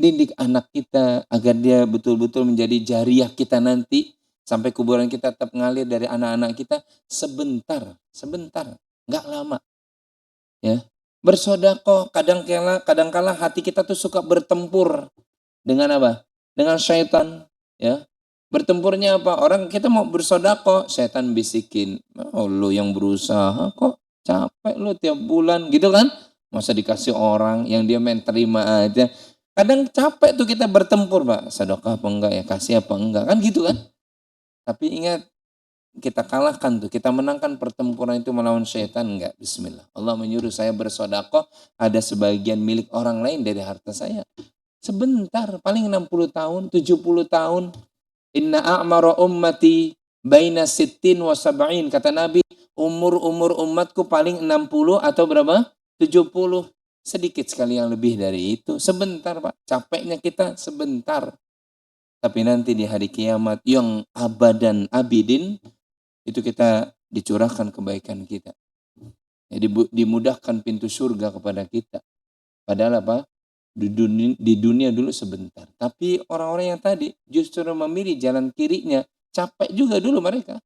Didik anak kita agar dia betul-betul menjadi jariah kita nanti, sampai kuburan kita tetap ngalir dari anak-anak kita, sebentar, nggak lama. Ya, bersedekah, kadangkala hati kita tuh suka bertempur dengan apa? Dengan syaitan. Ya, bertempurnya apa? Orang kita mau bersedekah, syaitan bisikin, oh lu yang berusaha kok capek lu tiap bulan, gitu kan? Masa dikasih orang yang dia main terima aja. Kadang capek tuh kita bertempur, Pak. Sedekah apa enggak ya? Kasih apa enggak? Kan gitu kan? Tapi ingat, kita kalahkan tuh, kita menangkan pertempuran itu melawan syaitan enggak? Bismillah. Allah menyuruh saya bersedekah, ada sebagian milik orang lain dari harta saya. Sebentar, paling 60 tahun, 70 tahun. Inna a'mara ummati baina sittin wa sab'in. Kata Nabi, umur umatku paling 60 atau berapa? 70. Sedikit sekali yang lebih dari itu. Sebentar, Pak. Capeknya kita sebentar. Tapi nanti di hari kiamat yang abadan abidin, itu kita dicurahkan kebaikan kita. Jadi dimudahkan pintu surga kepada kita. Padahal apa? di dunia dulu sebentar. Tapi orang-orang yang tadi justru memilih jalan kirinya, capek juga dulu mereka.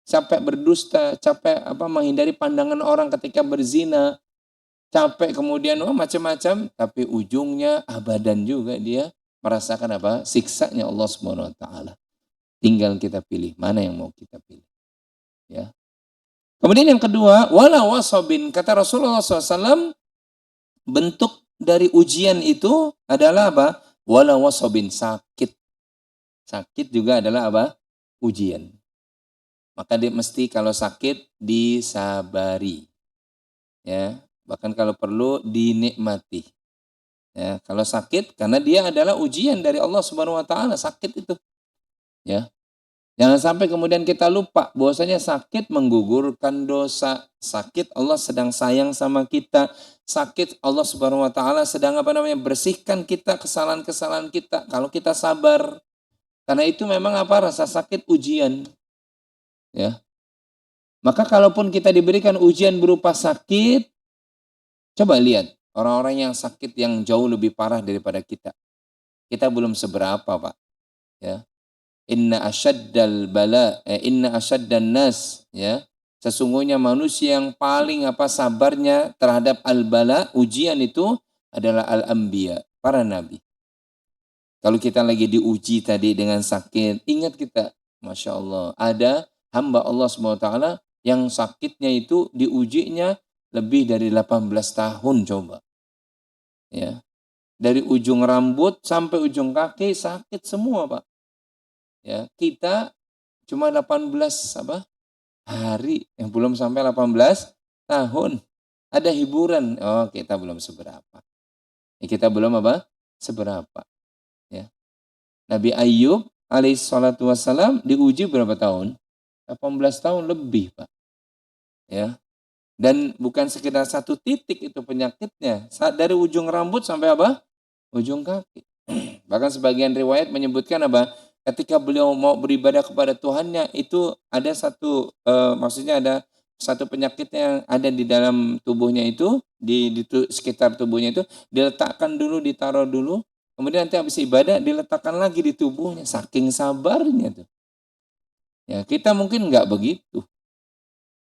Capek berdusta, capek menghindari pandangan orang ketika berzina, capek kemudian macam-macam, tapi ujungnya abadan juga dia merasakan siksanya Allah Subhanahu wa taala. Tinggal kita pilih mana yang mau kita pilih, ya. Kemudian yang kedua, wala wasabin, kata Rasulullah SAW, bentuk dari ujian itu adalah wala wasabin, sakit. Sakit juga adalah ujian. Maka dia mesti kalau sakit disabari, ya. Bahkan kalau perlu dinikmati. Ya, kalau sakit karena dia adalah ujian dari Allah Subhanahu wa taala, sakit itu. Ya. Jangan sampai kemudian kita lupa bahwasanya sakit menggugurkan dosa, sakit Allah sedang sayang sama kita, sakit Allah Subhanahu wa taala sedang bersihkan kita kesalahan-kesalahan kita kalau kita sabar. Karena itu memang rasa sakit ujian. Ya. Maka kalaupun kita diberikan ujian berupa sakit, coba lihat orang-orang yang sakit yang jauh lebih parah daripada kita. Kita belum seberapa, Pak. Ya. Inna asyaddan nas, ya. Sesungguhnya manusia yang paling sabarnya terhadap al-bala, ujian itu adalah al-anbiya, para nabi. Kalau kita lagi diuji tadi dengan sakit, ingat kita, Masya Allah, ada hamba Allah SWT yang sakitnya itu diujinya lebih dari 18 tahun coba. Ya. Dari ujung rambut sampai ujung kaki sakit semua, Pak. Ya, kita cuma 18 hari, yang belum sampai 18 tahun. Ada hiburan, oh kita belum seberapa. Ya, kita belum seberapa. Ya. Nabi Ayub alaihissalatu wassalam diuji berapa tahun? 18 tahun lebih, Pak. Ya. Dan bukan sekedar satu titik itu penyakitnya. Dari ujung rambut sampai ujung kaki. Bahkan sebagian riwayat menyebutkan ketika beliau mau beribadah kepada Tuhannya, itu ada satu, maksudnya ada satu penyakit yang ada di dalam tubuhnya itu, di sekitar tubuhnya itu, diletakkan dulu, ditaruh dulu, kemudian nanti habis ibadah diletakkan lagi di tubuhnya, saking sabarnya tuh. Ya, kita mungkin nggak begitu.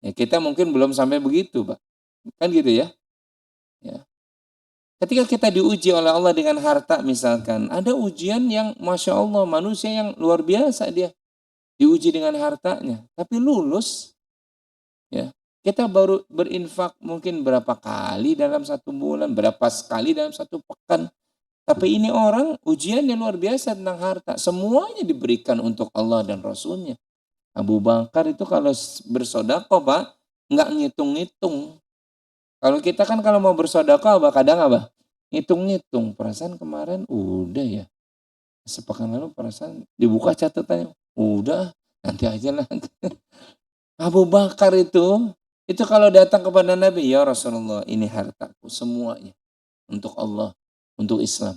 Ya, kita mungkin belum sampai begitu, Pak. Kan gitu ya. Ya. Ketika kita diuji oleh Allah dengan harta misalkan, ada ujian yang Masya Allah, manusia yang luar biasa dia. Diuji dengan hartanya, tapi lulus. Ya. Kita baru berinfak mungkin berapa kali dalam satu bulan, berapa sekali dalam satu pekan. Tapi ini orang ujiannya luar biasa tentang harta. Semuanya diberikan untuk Allah dan Rasulnya. Abu Bakar itu kalau bersedekah, Pak, nggak ngitung-ngitung. Kalau kita kan kalau mau bersedekah kadang ngitung-ngitung. Perasaan kemarin udah ya. Sepekan lalu perasaan dibuka catatannya. Udah, nanti aja lah. Abu Bakar itu kalau datang kepada Nabi, ya Rasulullah, ini hartaku semuanya untuk Allah, untuk Islam.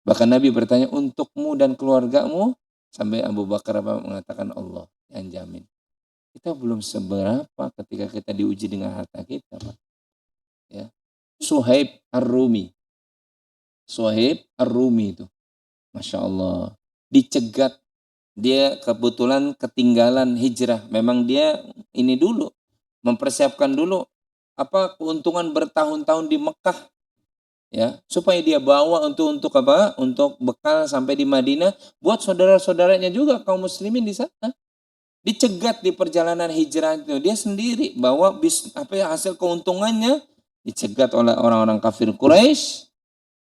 Bahkan Nabi bertanya, untukmu dan keluargamu, sampai Abu Bakar mengatakan Allah yang jamin. Kita belum seberapa ketika kita diuji dengan harta kita, Pak. Ya. Suhaib Ar-Rumi. Suhaib Ar-Rumi itu. Masya Allah. Dicegat. Dia kebetulan ketinggalan hijrah. Memang dia ini dulu. Mempersiapkan dulu keuntungan bertahun-tahun di Mekah. Ya, supaya dia bawa untuk Untuk bekal sampai di Madinah buat saudara-saudaranya juga kaum muslimin di sana. Dicegat di perjalanan hijrah itu. Dia sendiri bawa hasil keuntungannya dicegat oleh orang-orang kafir Quraisy.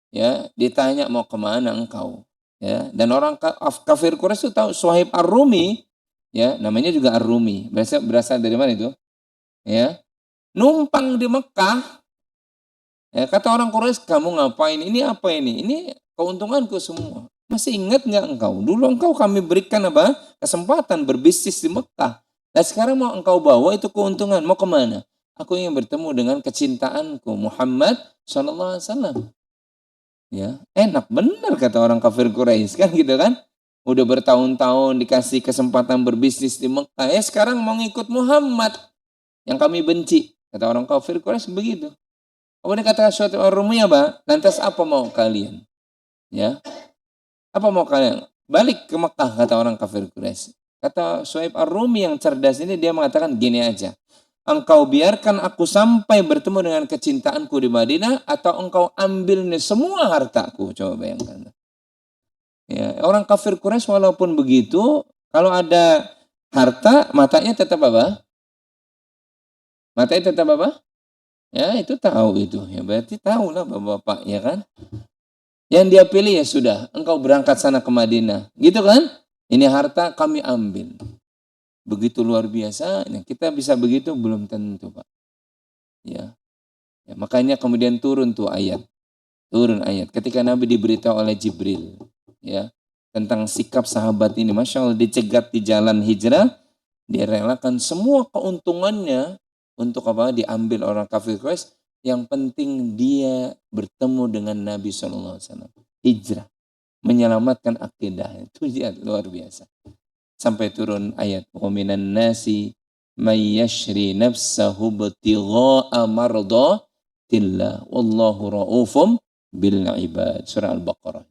Ya, ditanya mau kemana engkau? Ya, dan orang kafir Quraisy itu tahu Suhaib Ar-Rumi, ya, namanya juga Ar-Rumi. Berasal dari mana itu? Ya. Numpang di Mekah. Ya, kata orang Quraisy, kamu ngapain? Ini apa ini? Ini keuntunganku semua. Masih ingat nggak engkau? Dulu engkau kami berikan kesempatan berbisnis di Mekah. Nah sekarang mau engkau bawa itu keuntungan. Mau kemana? Aku ingin bertemu dengan kecintaanku Muhammad Sallallahu Alaihi Wasallam. Ya, enak benar kata orang kafir Quraisy kan gitu kan? Udah bertahun-tahun dikasih kesempatan berbisnis di Mekah. Sekarang mau ngikut Muhammad yang kami benci. Kata orang kafir Quraisy begitu. Kemudian kata Syuaib Ar-Rumi apa? Lantas apa mau kalian? Ya, apa mau kalian? Balik ke Mekah, kata orang kafir Quraisy. Kata Syuaib Ar-Rumi yang cerdas ini, dia mengatakan gini aja. Engkau biarkan aku sampai bertemu dengan kecintaanku di Madinah, atau engkau ambil nih semua hartaku. Coba bayangkan. Ya, orang kafir Quraisy walaupun begitu, kalau ada harta, matanya tetap apa? Matanya tetap apa? Ya, itu tahu itu. Ya, berarti tahu lah bapak-bapak, ya kan? Yang dia pilih ya sudah, engkau berangkat sana ke Madinah. Gitu kan? Ini harta kami ambil. Begitu luar biasa, ya, kita bisa begitu belum tentu, Pak. Ya. Ya, makanya kemudian turun tuh ayat. Turun ayat ketika Nabi diberitahu oleh Jibril, ya, tentang sikap sahabat ini. Masya Allah, dicegat di jalan hijrah, dia relakan semua keuntungannya untuk apa? Diambil orang kafir Quraisy. Yang penting dia bertemu dengan Nabi SAW. Hijrah, menyelamatkan akidah. Itu dia luar biasa. Sampai turun ayat, wa minan nasi may yashri nafsahu ibtigha'a mardatillah wallahu raufum bil ibad. Surah Al-Baqarah.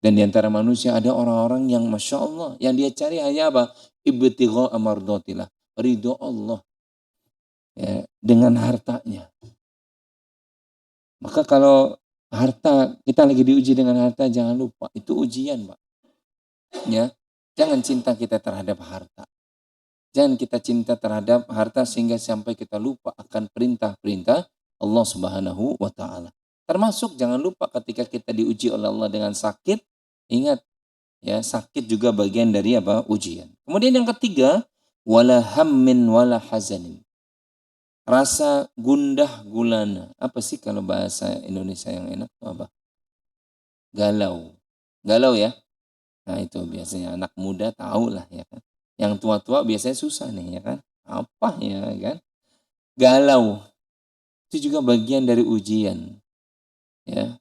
Dan di antara manusia ada orang-orang yang Masya Allah, yang dia cari hanya apa? Ibtigha'a mardatillah, ridho Allah, ya, dengan hartanya. Maka kalau harta, kita lagi diuji dengan harta, jangan lupa, itu ujian, Pak. Ya, jangan cinta kita terhadap harta. Jangan kita cinta terhadap harta sehingga sampai kita lupa akan perintah-perintah Allah Subhanahu wa taala. Termasuk jangan lupa ketika kita diuji oleh Allah dengan sakit, ingat ya, sakit juga bagian dari apa? Ujian. Kemudian yang ketiga, wala hammin wala hazanin. Rasa gundah gulana. Apa sih kalau bahasa Indonesia yang enak itu apa? Galau. Galau ya. Nah itu biasanya anak muda tahu lah ya kan. Yang tua-tua biasanya susah nih ya kan. Apa ya kan? Galau. Itu juga bagian dari ujian. Ya.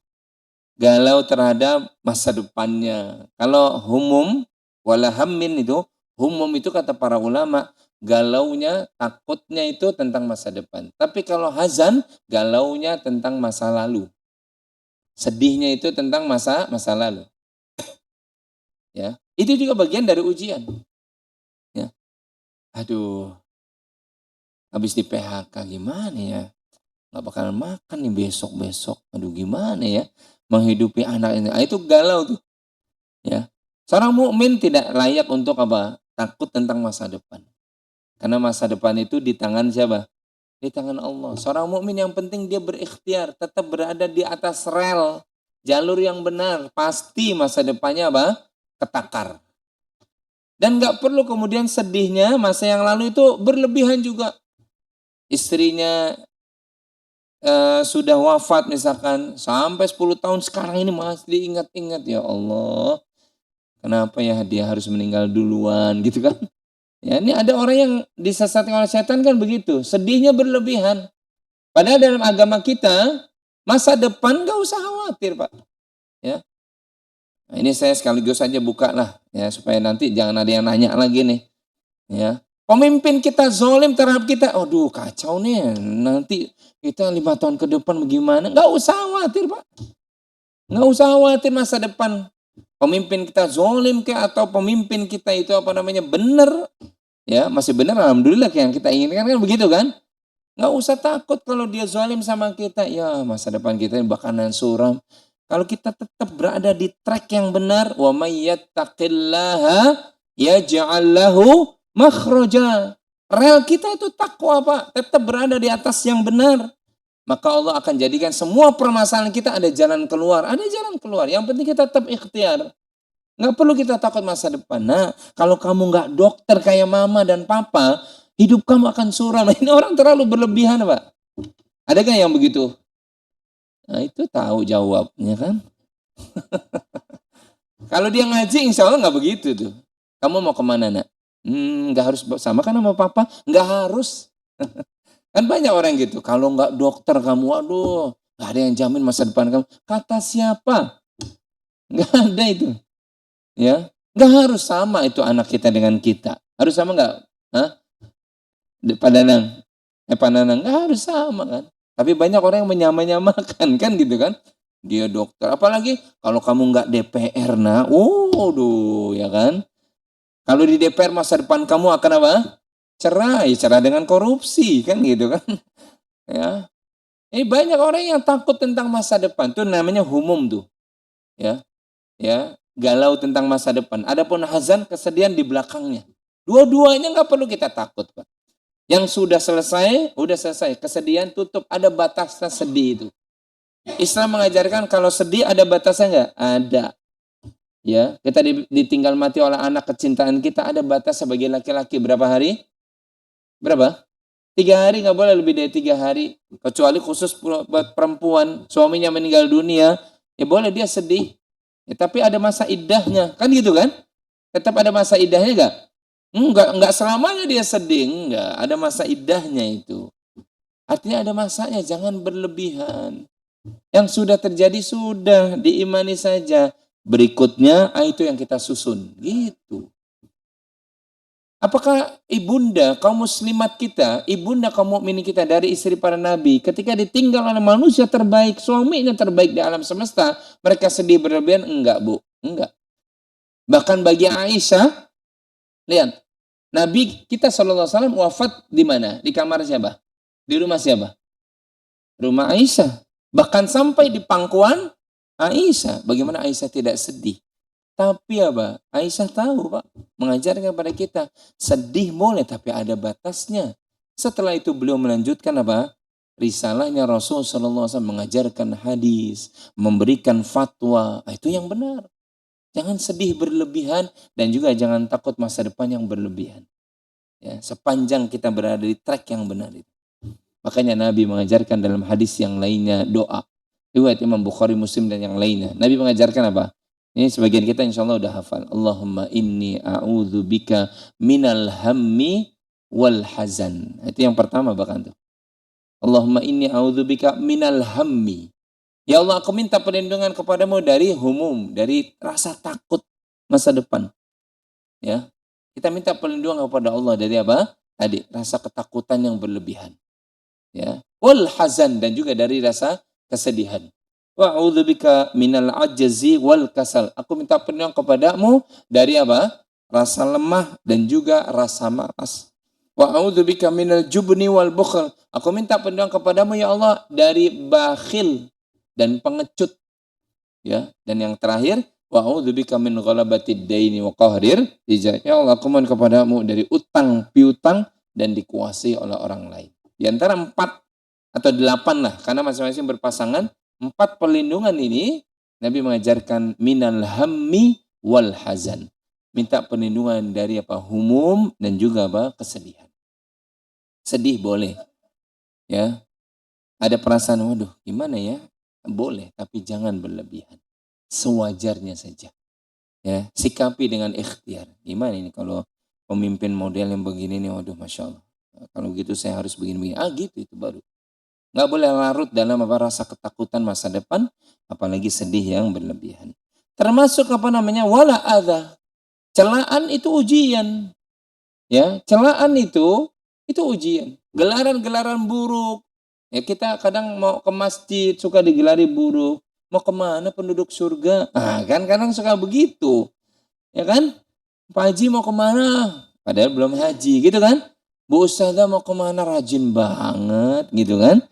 Galau terhadap masa depannya. Kalau humum, wala hammin itu, humum itu kata para ulama, galaunya, takutnya itu tentang masa depan. Tapi kalau hazan, galaunya tentang masa lalu. Sedihnya itu tentang masa lalu. Ya, itu juga bagian dari ujian. Ya. Aduh, habis di PHK gimana ya? Nggak bakal makan nih besok-besok. Aduh gimana ya? Menghidupi anak ini. Ah, itu galau tuh. Ya. Seorang mukmin tidak layak untuk apa? Takut tentang masa depan. Karena masa depan itu di tangan siapa? Di tangan Allah. Seorang mukmin yang penting dia berikhtiar, tetap berada di atas rel, jalur yang benar. Pasti masa depannya apa? Ketakar. Dan nggak perlu kemudian sedihnya masa yang lalu itu berlebihan juga. Istrinya sudah wafat misalkan, sampai 10 tahun sekarang ini masih diingat-ingat, ya Allah. Kenapa ya dia harus meninggal duluan gitu kan. Ya, ini ada orang yang disesatkan oleh setan kan begitu, sedihnya berlebihan. Padahal dalam agama kita, masa depan gak usah khawatir, Pak. Ya. Nah, ini saya sekaligus saja buka lah, ya, supaya nanti jangan ada yang nanya lagi nih. Ya. Pemimpin kita zolim terhadap kita, aduh kacau nih, nanti kita 5 tahun ke depan bagaimana? Gak usah khawatir, Pak. Gak usah khawatir masa depan. Pemimpin kita zolim ke atau pemimpin kita itu apa namanya benar, ya masih benar, alhamdulillah yang kita inginkan kan begitu kan. Nggak usah takut kalau dia zalim sama kita, ya masa depan kita bakalan suram. Kalau kita tetap berada di track yang benar, wa may yattaqillaha yaj'al lahu makhraja. Rel kita itu takwa, Pak, tetap berada di atas yang benar. Maka Allah akan jadikan semua permasalahan kita ada jalan keluar. Ada jalan keluar. Yang penting kita tetap ikhtiar. Nggak perlu kita takut masa depan. Nah, kalau kamu nggak dokter kayak mama dan papa, hidup kamu akan suram. Ini orang terlalu berlebihan, Pak. Ada kan yang begitu? Nah, itu tahu jawabnya kan. Kalau dia ngaji, insya Allah nggak begitu tuh. Kamu mau kemana, nak? Nggak harus sama kan sama papa? Nggak harus. Kan banyak orang gitu, kalau nggak dokter kamu, waduh, nggak ada yang jamin masa depan kamu. Kata siapa? Nggak ada itu. Ya, nggak harus sama itu anak kita dengan kita. Harus sama nggak? Hah? Pak Danang? Pak Danang, nggak harus sama kan. Tapi banyak orang yang menyamakan kan gitu kan. Dia dokter. Apalagi kalau kamu nggak DPR waduh ya kan. Kalau di DPR masa depan kamu akan apa? Cerai dengan korupsi kan gitu kan. Ya. Ini banyak orang yang takut tentang masa depan. Itu namanya humum tuh. Ya. Ya, galau tentang masa depan. Adapun hazan, kesedihan di belakangnya. Dua-duanya nggak perlu kita takut, Pak. Yang sudah selesai, udah selesai. Kesedihan tutup, ada batasnya sedih itu. Islam mengajarkan kalau sedih ada batasnya nggak? Ada. Ya, kita ditinggal mati oleh anak kecintaan kita, ada batas sebagai laki-laki. Berapa hari? Berapa? 3 hari, nggak boleh lebih dari 3 hari. Kecuali khusus buat perempuan, suaminya meninggal dunia, ya boleh dia sedih. Ya, tapi ada masa iddahnya, kan gitu kan? Tetap ada masa iddahnya nggak? Enggak selamanya dia sedih, enggak. Ada masa iddahnya itu. Artinya ada masanya, jangan berlebihan. Yang sudah terjadi sudah, diimani saja. Berikutnya, itu yang kita susun. Gitu. Apakah ibunda kaum muslimat kita, ibunda kaum mukminin kita dari istri para nabi, ketika ditinggal oleh manusia terbaik, suaminya terbaik di alam semesta, mereka sedih berlebihan? Enggak, Bu. Enggak. Bahkan bagi Aisyah, lihat, Nabi kita SAW wafat di mana? Di kamar siapa? Di rumah siapa? Rumah Aisyah. Bahkan sampai di pangkuan Aisyah. Bagaimana Aisyah tidak sedih? Tapi apa? Aisyah tahu, Pak. Mengajarkan kepada kita. Sedih boleh, tapi ada batasnya. Setelah itu beliau melanjutkan apa? Risalahnya Rasul SAW mengajarkan hadis. Memberikan fatwa. Itu yang benar. Jangan sedih berlebihan. Dan juga jangan takut masa depan yang berlebihan. Ya, sepanjang kita berada di track yang benar itu. Makanya Nabi mengajarkan dalam hadis yang lainnya doa. Riwayat Imam Bukhari, Muslim dan yang lainnya. Nabi mengajarkan apa? Ini sebagian kita insya Allah udah hafal. Allahumma inni a'udhu bika minal hammi wal hazan. Itu yang pertama bahkan tuh. Allahumma inni a'udhu bika minal hammi. Ya Allah, aku minta perlindungan kepadamu dari humum, dari rasa takut masa depan. Ya, kita minta perlindungan kepada Allah dari apa? Tadi, rasa ketakutan yang berlebihan. Ya, wal hazan, dan juga dari rasa kesedihan. Wa a'udzubika minal ajzi wal kasal. Aku minta perlindungan kepadamu dari apa? Rasa lemah dan juga rasa malas. Wa a'udzubika minal jubni wal bukhl. Aku minta perlindungan kepadamu ya Allah dari bakhil dan pengecut. Ya, dan yang terakhir, wa a'udzubika min ghalabatid daini wa qahrir rijal. Ya Allah, aku mohon kepadamu dari utang piutang dan dikuasai oleh orang lain. Di antara 4 atau 8 lah, karena masing-masing berpasangan, 4 perlindungan ini Nabi mengajarkan minal hammi wal hazan. Minta perlindungan dari apa? Humum dan juga apa? Kesedihan. Sedih boleh. Ya. Ada perasaan, waduh, gimana ya? Boleh, tapi jangan berlebihan. Sewajarnya saja. Ya, sikapi dengan ikhtiar. Gimana ini kalau pemimpin model yang begini nih, waduh, Masya Allah. Kalau gitu saya harus begini-begini. Gitu, itu baru. Nggak boleh larut dalam rasa ketakutan masa depan, apalagi sedih yang berlebihan. Termasuk wala adha. Celaan itu ujian. Ya, celaan itu ujian. Gelaran-gelaran buruk. Ya, kita kadang mau ke masjid suka digelari buruk. Mau kemana penduduk surga? Kan kadang suka begitu. Ya kan? Pak Haji mau kemana? Padahal belum haji, gitu kan? Bu Ustazah mau kemana? Rajin banget, gitu kan?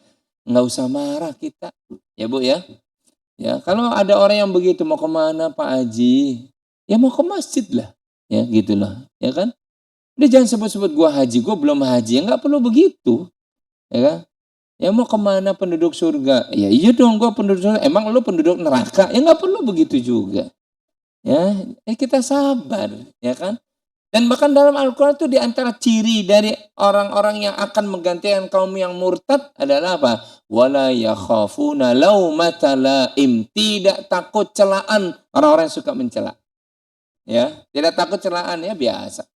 Nggak usah marah kita. Ya Bu ya. Ya, kalau ada orang yang begitu, mau kemana Pak Haji? Ya mau ke masjid lah. Ya gitulah. Ya kan? Dia jangan sebut-sebut gua haji, gua belum haji. Ya nggak perlu begitu. Ya kan? Ya mau kemana penduduk surga? Ya iya dong, gua penduduk surga. Emang lu penduduk neraka? Ya nggak perlu begitu juga. Ya, kita sabar. Ya kan? Dan bahkan dalam Al-Quran itu diantara ciri dari orang-orang yang akan menggantikan kaum yang murtad adalah apa? Wala yakhafuna laumata laim. Tidak takut celaan orang-orang yang suka mencela. Ya, tidak takut celaan, ya biasa.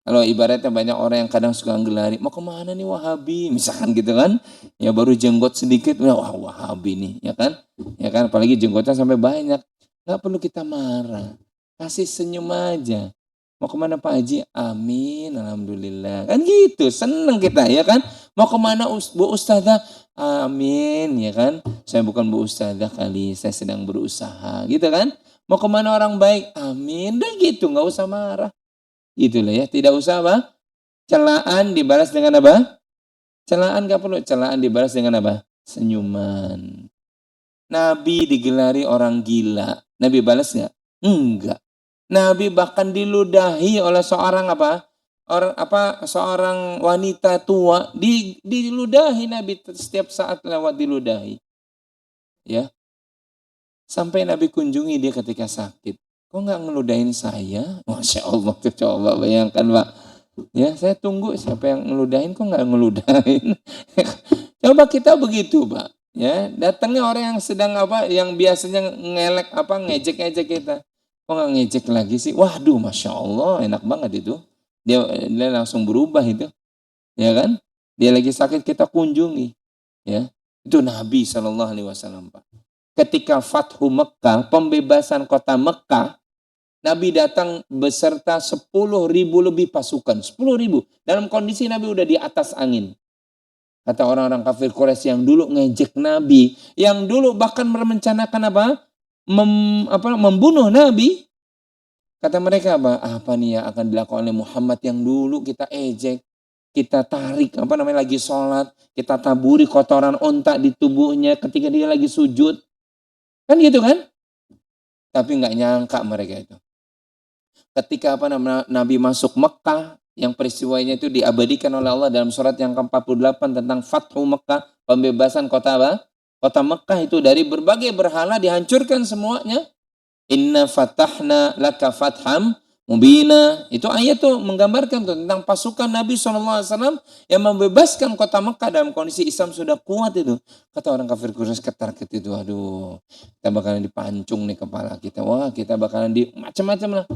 Kalau ibaratnya banyak orang yang kadang suka ngelari, mau kemana nih Wahabi? Misalkan gitu kan. Ya baru jenggot sedikit, wah Wahabi nih, ya kan? Ya kan, apalagi jenggotnya sampai banyak. Gak perlu kita marah. Kasih senyum aja. Mau kemana Pak Haji? Amin, alhamdulillah. Kan gitu, seneng kita ya kan. Mau kemana Bu Ustazah? Amin, ya kan? Saya bukan Bu Ustazah kali, saya sedang berusaha, gitu kan? Mau kemana orang baik? Amin, udah gitu, nggak usah marah. Itulah ya, tidak usah apa? Celaan dibalas dengan apa? Celaan nggak perlu, celaan dibalas dengan apa? Senyuman. Nabi digelari orang gila. Nabi balas nggak? Enggak. Nabi bahkan diludahi oleh seorang apa? Seorang wanita tua diludahi Nabi setiap saat lewat diludahi. Ya. Sampai Nabi kunjungi dia ketika sakit. Kok nggak ngeludahin saya? Masya Allah, tuh coba bayangkan Pak. Ya, saya tunggu siapa yang ngeludahin, kok nggak ngeludahin. Coba kita begitu Pak. Ya, datangnya orang yang sedang apa, yang biasanya ngelek apa, ngejek-ngejek kita. Kok nggak ngejek lagi sih? Waduh, Masya Allah, enak banget itu. Dia langsung berubah itu. Ya kan? Dia lagi sakit kita kunjungi. Ya, itu Nabi SAW Pak. Ketika Fathu Mekah, pembebasan kota Mekah, Nabi datang beserta 10.000 lebih pasukan. 10.000. Dalam kondisi Nabi udah di atas angin. Kata orang-orang kafir Quraisy yang dulu ngejek Nabi. Yang dulu bahkan merencanakan apa? Membunuh Nabi. Kata mereka apa? Apa nih yang akan dilakukan oleh Muhammad yang dulu kita ejek. Kita tarik, lagi sholat. Kita taburi kotoran onta di tubuhnya ketika dia lagi sujud. Kan gitu kan? Tapi nggak nyangka mereka itu. Ketika Nabi masuk Mekah, yang peristiwanya itu diabadikan oleh Allah dalam surat yang ke-48 tentang Fathu Mekah, pembebasan kota apa? Kota Mekah itu dari berbagai berhala dihancurkan semuanya. Inna fatahna laka fatham mubina. Itu ayat tuh menggambarkan tuh tentang pasukan Nabi SAW yang membebaskan kota Mekah dalam kondisi Islam sudah kuat itu. Kata orang kafir Quraisy ketar-ketir itu, aduh, kita bakalan dipancung nih kepala kita. Wah, kita bakalan di macam-macam lah.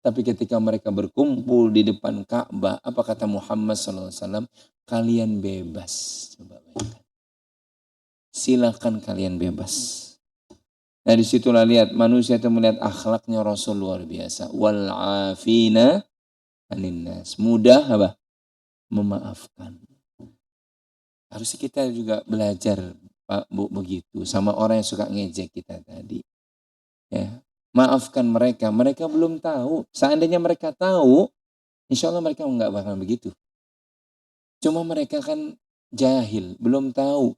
Tapi ketika mereka berkumpul di depan Ka'bah, apa kata Muhammad SAW? Kalian bebas. Coba bayangkan. Silakan kalian bebas. Nah disitulah lihat manusia itu melihat akhlaknya Rasul luar biasa. Wal'afina aninnas. Mudah apa? Memaafkan. Harus kita juga belajar Pak Bu begitu sama orang yang suka ngejek kita tadi. Ya. Maafkan mereka. Mereka belum tahu. Seandainya mereka tahu, insya Allah mereka nggak bakal begitu. Cuma mereka kan jahil, belum tahu.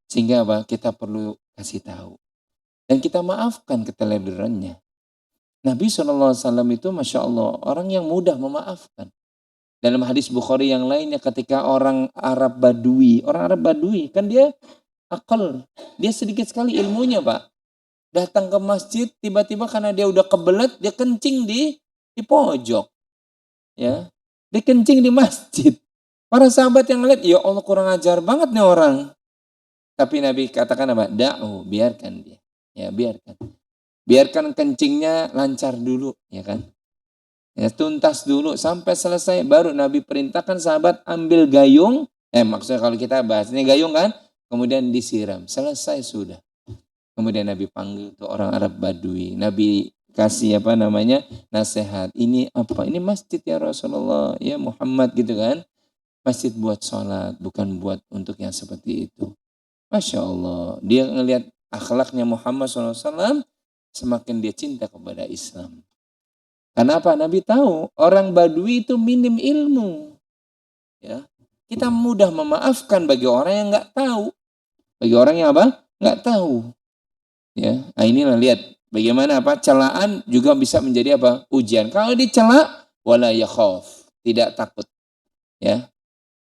Sehingga apa? Kita perlu kasih tahu. Dan kita maafkan keteledorannya. Nabi SAW itu Masya Allah, orang yang mudah memaafkan. Dalam hadis Bukhari yang lainnya ketika orang Arab Badui kan dia akal. Dia sedikit sekali ilmunya Pak. Datang ke masjid, tiba-tiba karena dia udah kebelet, dia kencing di pojok. Ya, dia kencing di masjid. Para sahabat yang ngeliat, ya Allah kurang ajar banget nih orang. Tapi Nabi katakan apa? Da'u, biarkan dia. Ya, biarkan. Biarkan kencingnya lancar dulu, ya kan? Ya, tuntas dulu sampai selesai. Baru Nabi perintahkan sahabat ambil gayung. Maksudnya kalau kita bahas ini gayung kan? Kemudian disiram. Selesai sudah. Kemudian Nabi panggil tuh orang Arab Badui. Nabi kasih nasihat. Ini apa? Ini masjid ya Rasulullah. Ya Muhammad gitu kan. Masjid buat sholat. Bukan buat untuk yang seperti itu. Masya Allah. Dia ngelihat akhlaknya Muhammad SAW. Semakin dia cinta kepada Islam. Kenapa? Nabi tahu. Orang Badui itu minim ilmu. Ya. Kita mudah memaafkan bagi orang yang nggak tahu. Bagi orang yang apa? Nggak tahu. Ya, nah inilah lihat bagaimana celaan juga bisa menjadi ujian. Kalau dicela wala yakhaf, tidak takut. Ya.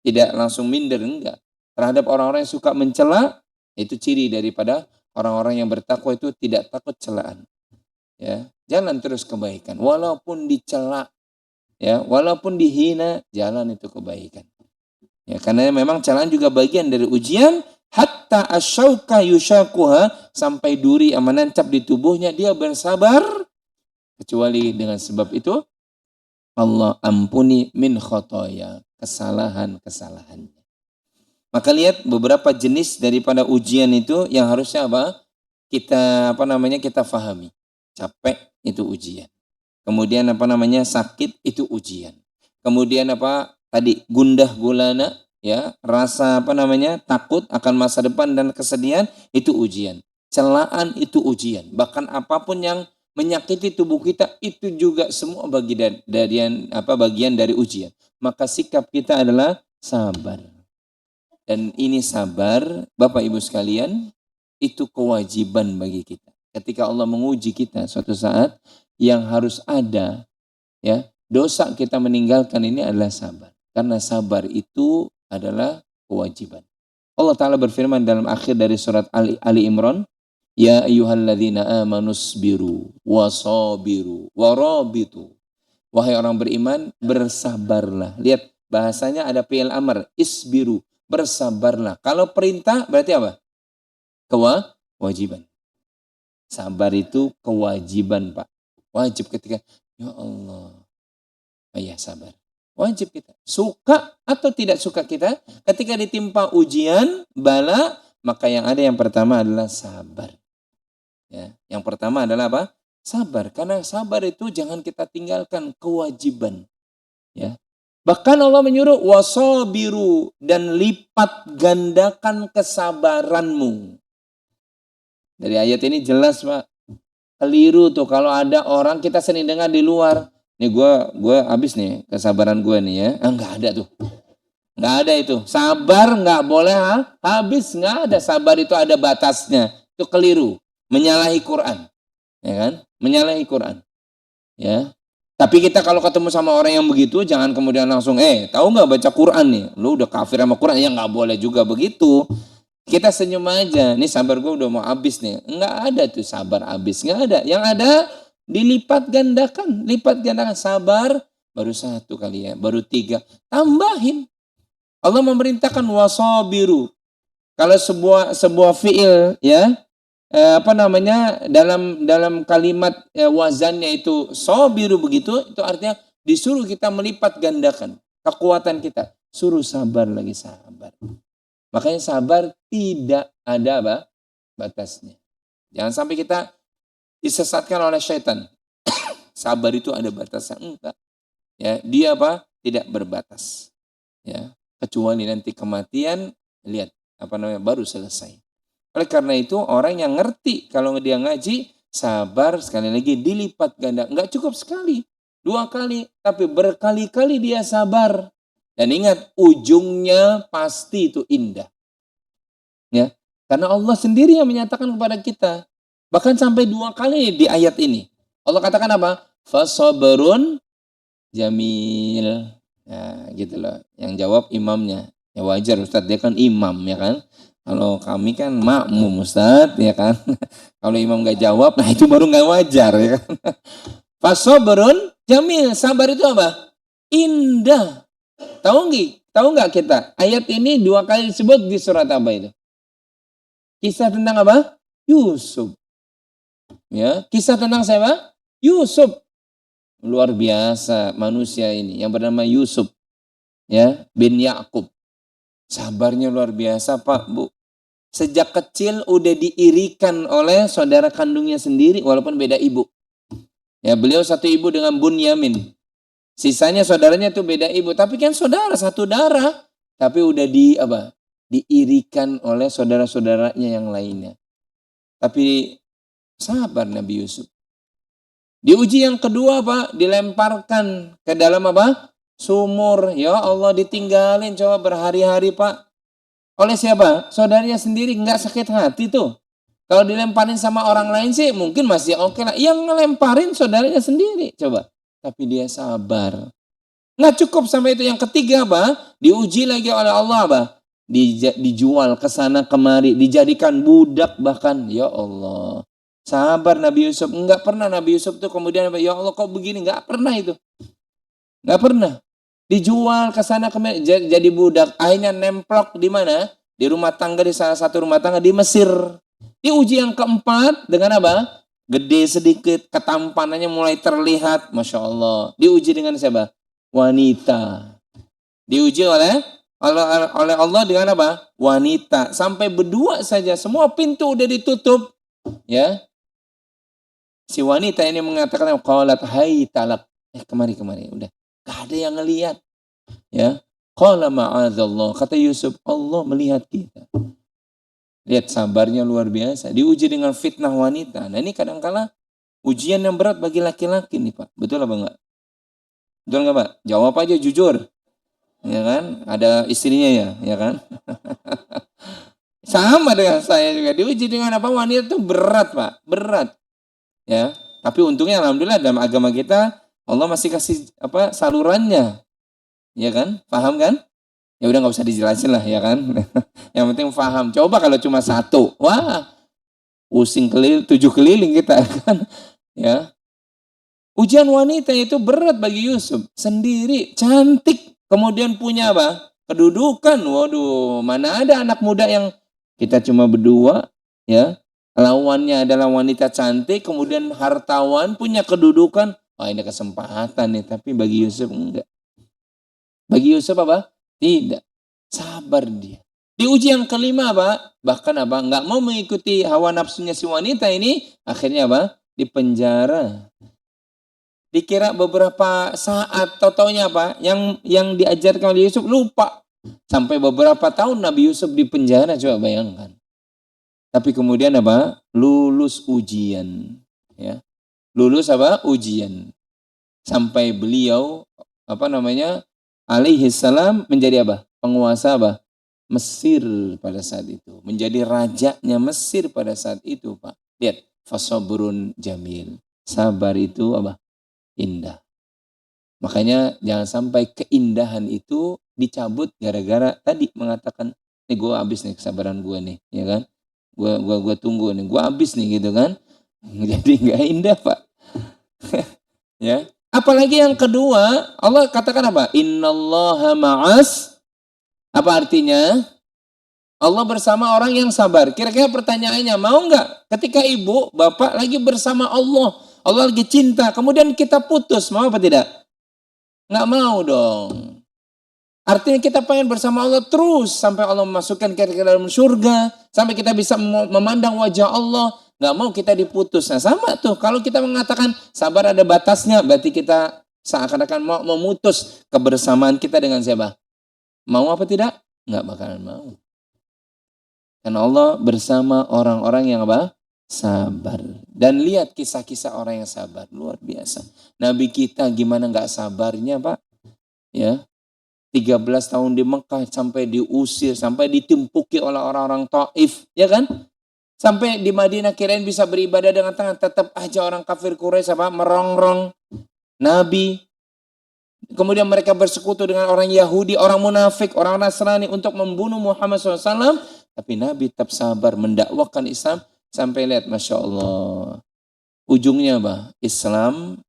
Tidak langsung minder, enggak. Terhadap orang-orang yang suka mencela, itu ciri daripada orang-orang yang bertakwa itu tidak takut celaan. Ya, jalan terus kebaikan walaupun dicela, ya, walaupun dihina, jalan itu kebaikan. Ya, karena memang celaan juga bagian dari ujian. Hatta asyauka yushakuha, sampai duri yang menancap di tubuhnya dia bersabar. Kecuali dengan sebab itu Allah ampuni min khotoya, kesalahan-kesalahannya. Maka lihat beberapa jenis daripada ujian itu yang harusnya kita kita fahami. Capek itu ujian. Kemudian sakit itu ujian. Kemudian tadi gundah gulana ya, rasa takut akan masa depan dan kesedihan itu ujian. Celaan itu ujian. Bahkan apapun yang menyakiti tubuh kita itu juga semua bagian dari ujian. Maka sikap kita adalah sabar. Dan ini sabar, Bapak Ibu sekalian, itu kewajiban bagi kita. Ketika Allah menguji kita suatu saat, yang harus ada, ya, dosa kita meninggalkan ini adalah sabar. Karena sabar itu adalah kewajiban. Allah Ta'ala berfirman dalam akhir dari surat Ali Imran, Ya ayyuhalladzina amanusbiru wasabiru warabitu. Wahai orang beriman, bersabarlah. Lihat, bahasanya ada fi'il amr, isbiru, bersabarlah. Kalau perintah berarti apa? Kewajiban. Sabar itu kewajiban, Pak. Wajib ketika, ya Allah, ayah sabar. Wajib kita. Suka atau tidak suka kita, ketika ditimpa ujian, bala, maka yang ada yang pertama adalah sabar. Ya, yang pertama adalah apa? Sabar. Karena sabar itu jangan kita tinggalkan, kewajiban. Ya. Bahkan Allah menyuruh wasabiru, dan lipat gandakan kesabaranmu. Dari ayat ini jelas, Pak. Keliru tuh kalau ada orang, kita sering dengar di luar. Nih gue habis nih kesabaran gue nih ya. Enggak ada tuh. Enggak ada itu. Sabar enggak boleh habis, enggak ada. Sabar itu ada batasnya. Itu keliru. Menyalahi Quran. Ya kan? Menyalahi Quran. Ya. Tapi kita kalau ketemu sama orang yang begitu, jangan kemudian langsung, tahu nggak baca Quran nih? Lu udah kafir sama Quran, ya nggak boleh juga begitu. Kita senyum aja, nih sabar gue udah mau habis nih. Nggak ada tuh sabar habis, nggak ada. Yang ada dilipat gandakan, sabar baru 1 kali ya, baru 3, tambahin. Allah memerintahkan wasabiru. Kalau sebuah fiil ya, dalam kalimat wazannya itu sabiru begitu, itu artinya disuruh kita melipat gandakan kekuatan kita. Suruh sabar lagi sabar. Makanya sabar tidak ada batasnya. Jangan sampai kita disesatkan oleh syaitan. Sabar itu ada batasnya, enggak. Ya, dia tidak berbatas. Ya, kecuali nanti kematian, lihat baru selesai. Oleh karena itu orang yang ngerti kalau dia ngaji, sabar sekali lagi dilipat ganda. Enggak cukup sekali, 2 kali, tapi berkali-kali dia sabar. Dan ingat, ujungnya pasti itu indah. Ya, karena Allah sendiri yang menyatakan kepada kita. Bahkan sampai 2 kali di ayat ini. Allah katakan apa? Fasabrun jamil. Nah, gitu loh. Yang jawab imamnya. Ya wajar Ustadz, dia kan imam ya kan. Kalau kami kan makmum Ustadz ya kan. Kalau imam gak jawab, nah itu baru gak wajar ya kan. Fasabrun jamil. Sabar itu apa? Indah. Tahu nggak kita? Ayat ini 2 kali disebut di surat apa itu? Kisah tentang apa? Yusuf. Ya, kisah tentang siapa? Yusuf. Luar biasa manusia ini yang bernama Yusuf. Ya, bin Yakub. Sabarnya luar biasa, Pak, Bu. Sejak kecil udah diirikan oleh saudara kandungnya sendiri walaupun beda ibu. Ya, beliau satu ibu dengan Bunyamin. Sisanya saudaranya tuh beda ibu, tapi kan saudara satu darah. Tapi udah diirikan oleh saudara-saudaranya yang lainnya. Tapi sabar Nabi Yusuf. Diuji yang kedua, Pak, dilemparkan ke dalam sumur. Ya Allah, ditinggalin coba berhari-hari, Pak. Oleh siapa? Saudaranya sendiri, nggak sakit hati tuh. Kalau dilemparin sama orang lain sih mungkin masih oke lah. Yang ngelemparin saudaranya sendiri, coba. Tapi dia sabar. Nggak cukup sampai itu. Yang ketiga, diuji lagi oleh Allah, dijual ke sana kemari, dijadikan budak bahkan. Ya Allah. Sabar Nabi Yusuf. Enggak pernah Nabi Yusuf tuh kemudian, ya Allah kok begini. Enggak pernah itu. Enggak pernah. Dijual ke sana kemari, jadi budak. Akhirnya nemplok di mana? Di rumah tangga, di salah satu rumah tangga di Mesir. Diuji yang keempat dengan apa? Gede sedikit, ketampanannya mulai terlihat. Masya Allah. Diuji dengan siapa? Wanita. Diuji oleh Allah dengan apa? Wanita. Sampai berdua saja. Semua pintu udah ditutup. Ya. Si wanita ini mengatakan, qalat hai talak. Kemari. Udah. Gak ada yang ngelihat. Ya. Qala ma'adzallah. Kata Yusuf, Allah melihat kita. Lihat sabarnya luar biasa. Diuji dengan fitnah wanita. Nah ini kadang-kala ujian yang berat bagi laki-laki nih Pak. Betul apa enggak? Betul enggak Pak? Jawab aja jujur. Ya kan? Ada istrinya ya kan? Sama dengan saya juga. Diuji dengan apa? Wanita itu berat Pak. Berat. Ya. Tapi untungnya alhamdulillah dalam agama kita Allah masih kasih apa salurannya. Ya kan? Paham kan? Ya udah nggak usah dijelasin lah ya kan. Yang penting paham. Coba kalau cuma satu, wah pusing keliling, 7 keliling kita kan. Ya. Ujian wanita itu berat bagi Yusuf. Sendiri, cantik. Kemudian punya apa? Kedudukan. Waduh, mana ada anak muda yang kita cuma berdua. Ya. Lawannya adalah wanita cantik. Kemudian hartawan, punya kedudukan. Wah ini kesempatan nih. Tapi bagi Yusuf enggak. Bagi Yusuf apa? Tidak. Sabar dia. Di uji yang kelima apa? Bahkan apa? Enggak mau mengikuti hawa nafsunya si wanita ini. Akhirnya apa? Di penjara. Dikira beberapa saat, taunya apa? Yang diajarkan oleh Yusuf lupa. Sampai beberapa tahun Nabi Yusuf di penjara, coba bayangkan. Tapi kemudian apa? Lulus ujian. Ya. Lulus apa? Ujian. Sampai beliau apa namanya? Alaihi salam menjadi apa? Penguasa apa? Mesir pada saat itu. Menjadi rajanya Mesir pada saat itu, Pak. Lihat, fasabrun jamil. Sabar itu apa? Indah. Makanya jangan sampai keindahan itu dicabut gara-gara tadi mengatakan, nih gue habis nih kesabaran gue nih, ya kan? Gue tunggu nih, gue habis nih gitu kan? Jadi nggak indah Pak. Ya. Apalagi yang kedua, Allah katakan apa? Innallaha ma'as. Apa artinya? Allah bersama orang yang sabar. Kira-kira pertanyaannya, mau nggak? Ketika ibu, bapak lagi bersama Allah. Allah lagi cinta. Kemudian kita putus. Mau apa tidak? Nggak mau dong. Artinya kita pengen bersama Allah terus. Sampai Allah memasukkan kita ke dalam surga. Sampai kita bisa memandang wajah Allah. Nggak mau kita diputus. Nah sama tuh. Kalau kita mengatakan sabar ada batasnya. Berarti kita seakan-akan mau memutus kebersamaan kita dengan siapa? Mau apa tidak? Nggak bakalan mau. Karena Allah bersama orang-orang yang apa? Sabar. Dan lihat kisah-kisah orang yang sabar. Luar biasa. Nabi kita gimana nggak sabarnya Pak? Ya, 13 tahun di Mekah sampai diusir, sampai ditimpuki oleh orang-orang Taif. Ya kan? Sampai di Madinah kirain bisa beribadah dengan tangan. Tetap aja orang kafir Quraisy apa? Merongrong Nabi. Kemudian mereka bersekutu dengan orang Yahudi, orang munafik, orang Nasrani untuk membunuh Muhammad SAW. Tapi Nabi tetap sabar mendakwakan Islam sampai lihat, Masya Allah. Ujungnya apa? Islam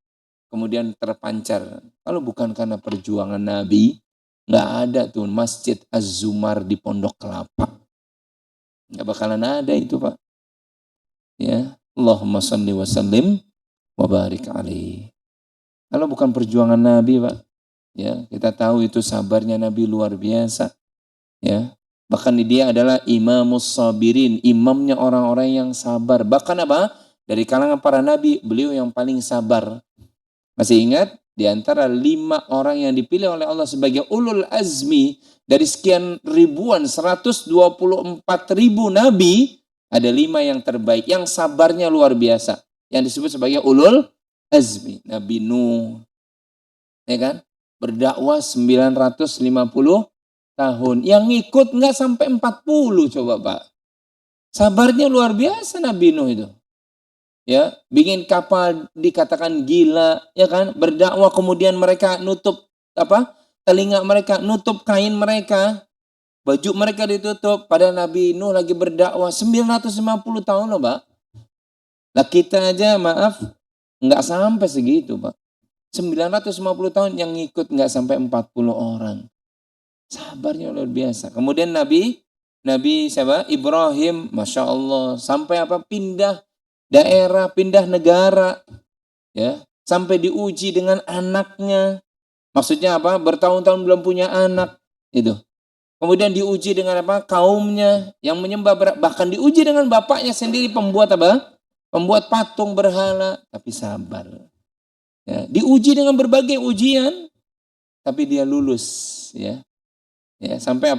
kemudian terpancar. Kalau bukan karena perjuangan Nabi, nggak ada tuh Masjid Az-Zumar di Pondok Kelapa. Nggak bakalan ada itu Pak. Ya, Allahumma salli wa sallim wa barik alaihi. Kalau bukan perjuangan Nabi Pak, ya kita tahu itu sabarnya Nabi luar biasa. Ya, bahkan dia adalah imamus sabirin, imamnya orang-orang yang sabar. Bahkan apa? Dari kalangan para nabi, beliau yang paling sabar. Masih ingat? Di antara 5 orang yang dipilih oleh Allah sebagai ulul azmi dari sekian ribuan, 124.000 nabi, ada 5 yang terbaik, yang sabarnya luar biasa, yang disebut sebagai ulul azmi. Nabi Nuh, ya kan? Berdakwah 950 tahun. Yang ngikut nggak sampai 40 coba Pak. Sabarnya luar biasa Nabi Nuh itu. Ya, bikin kapal dikatakan gila, ya kan? Berdakwah kemudian mereka nutup apa? Telinga mereka, nutup kain mereka. Baju mereka ditutup. Padahal Nabi Nuh lagi berdakwah 950 tahun loh, Pak. Lah kita aja maaf nggak sampai segitu, Pak. 950 tahun yang ngikut nggak sampai 40 orang. Sabarnya luar biasa. Kemudian Nabi siapa? Ibrahim, Masya Allah. Sampai apa? Pindah daerah, pindah negara. Ya, sampai diuji dengan anaknya. Maksudnya apa? Bertahun-tahun belum punya anak. Itu. Kemudian diuji dengan apa? Kaumnya yang menyembah. Bahkan diuji dengan bapaknya sendiri, pembuat apa? Pembuat patung berhala. Tapi sabar. Ya, diuji dengan berbagai ujian. Tapi dia lulus. Ya. Ya, sampai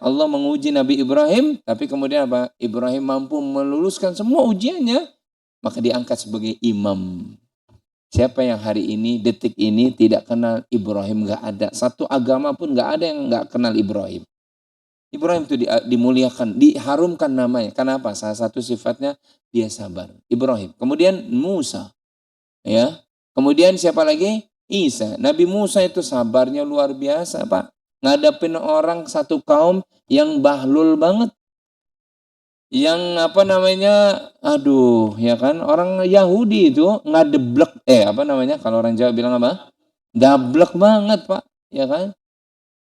Allah menguji Nabi Ibrahim, tapi kemudian Ibrahim mampu meluluskan semua ujiannya, maka diangkat sebagai imam. Siapa yang hari ini, detik ini tidak kenal Ibrahim, nggak ada. Satu agama pun nggak ada yang nggak kenal Ibrahim. Ibrahim itu dimuliakan, diharumkan namanya. Kenapa? Salah satu sifatnya dia sabar. Ibrahim. Kemudian Musa. Ya. Kemudian siapa lagi? Isa. Nabi Musa itu sabarnya luar biasa, Pak. Ngadapin orang satu kaum yang bahlul banget. Yang ya kan, orang Yahudi itu ngadeblek, kalau orang Jawa bilang apa? Dablek banget, Pak. Ya kan?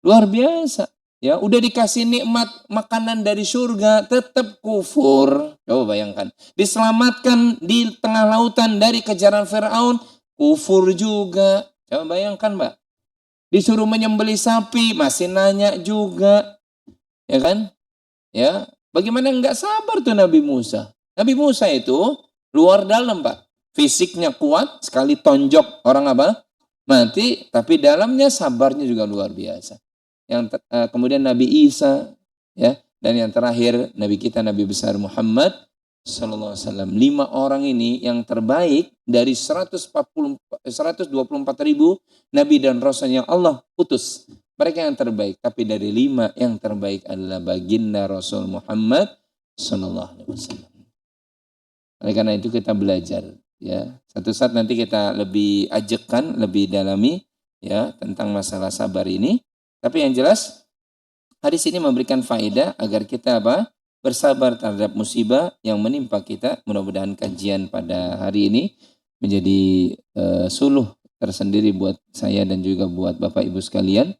Luar biasa. Ya, udah dikasih nikmat makanan dari surga, tetap kufur. Coba bayangkan. Diselamatkan di tengah lautan dari kejaran Firaun, kufur juga. Coba bayangkan, Mbak. Disuruh menyembelih sapi, masih nanya juga. Ya kan? Ya, bagaimana enggak sabar tuh Nabi Musa? Nabi Musa itu luar dalam, Pak. Fisiknya kuat, sekali tonjok orang mati, tapi dalamnya sabarnya juga luar biasa. Yang kemudian Nabi Isa, ya, dan yang terakhir Nabi kita Nabi besar Muhammad sallallahu alaihi wasallam. 5 orang ini yang terbaik dari 124.000 nabi dan rasul yang Allah utus. Mereka yang terbaik, tapi dari 5 yang terbaik adalah baginda Rasul Muhammad sallallahu alaihi wasallam. Oleh karena itu kita belajar, ya. Satu saat nanti kita lebih ajakkan, lebih dalami, ya, tentang masalah sabar ini. Tapi yang jelas, hadis ini memberikan faedah agar kita bersabar terhadap musibah yang menimpa kita. Mudah-mudahan kajian pada hari ini menjadi suluh tersendiri buat saya dan juga buat Bapak Ibu sekalian.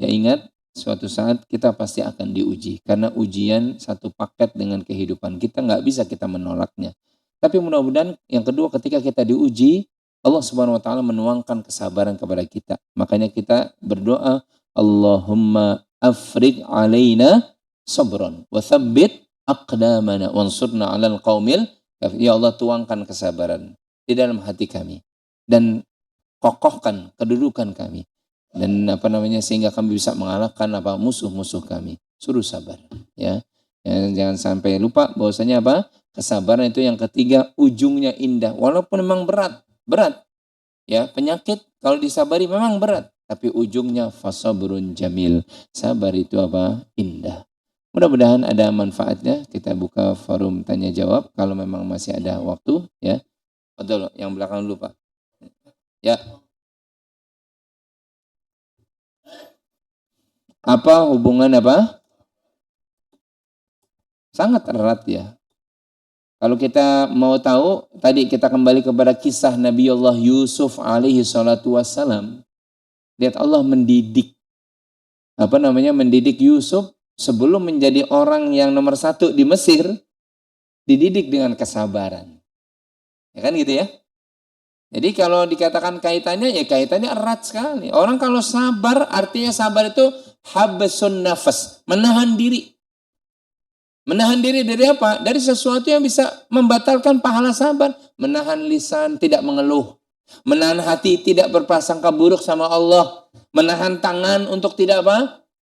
Ya, ingat, suatu saat kita pasti akan diuji. Karena ujian satu paket dengan kehidupan kita, nggak bisa kita menolaknya. Tapi mudah-mudahan yang kedua, ketika kita diuji, Allah Subhanahu wa Ta'ala menuangkan kesabaran kepada kita. Makanya kita berdoa, Allahumma afriq alaina sabran wa thabbit aqdamana wansurna 'alal qaumil kafir. Ya Allah, tuangkan kesabaran di dalam hati kami dan kokohkan kedudukan kami, dan sehingga kami bisa mengalahkan musuh-musuh kami. Suruh sabar, ya. Jangan sampai lupa bahwasanya kesabaran itu yang ketiga, ujungnya indah walaupun memang berat. Ya, penyakit kalau disabari memang berat, tapi ujungnya fasabrun jamil. Sabar itu indah. Mudah-mudahan ada manfaatnya. Kita buka forum tanya jawab kalau memang masih ada waktu, ya. Betul, yang belakang dulu, Pak. Ya. Apa hubungan sangat erat, ya. Kalau kita mau tahu, tadi kita kembali kepada kisah Nabi Allah Yusuf alaihi salatu wassalam. Lihat Allah mendidik Yusuf sebelum menjadi orang yang nomor 1 di Mesir, dididik dengan kesabaran. Ya kan gitu, ya. Jadi kalau dikatakan kaitannya, ya kaitannya erat sekali. Orang kalau sabar, artinya sabar itu habsun nafas, menahan diri. Menahan diri dari apa? Dari sesuatu yang bisa membatalkan pahala sabar. Menahan lisan, tidak mengeluh. Menahan hati, tidak berprasangka buruk sama Allah. Menahan tangan untuk tidak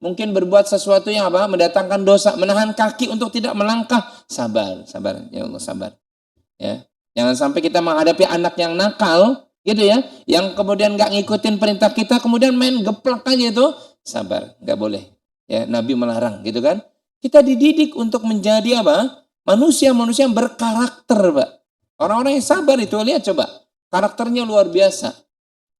mungkin berbuat sesuatu yang mendatangkan dosa. Menahan kaki untuk tidak melangkah. Sabar, ya Allah, sabar. Ya. Jangan sampai kita menghadapi anak yang nakal, gitu ya, yang kemudian nggak ngikutin perintah kita, kemudian main geplak aja itu. Sabar, nggak boleh. Ya, Nabi melarang, gitu kan? Kita dididik untuk menjadi manusia-manusia yang berkarakter, Pak. Orang-orang yang sabar itu, lihat coba, karakternya luar biasa.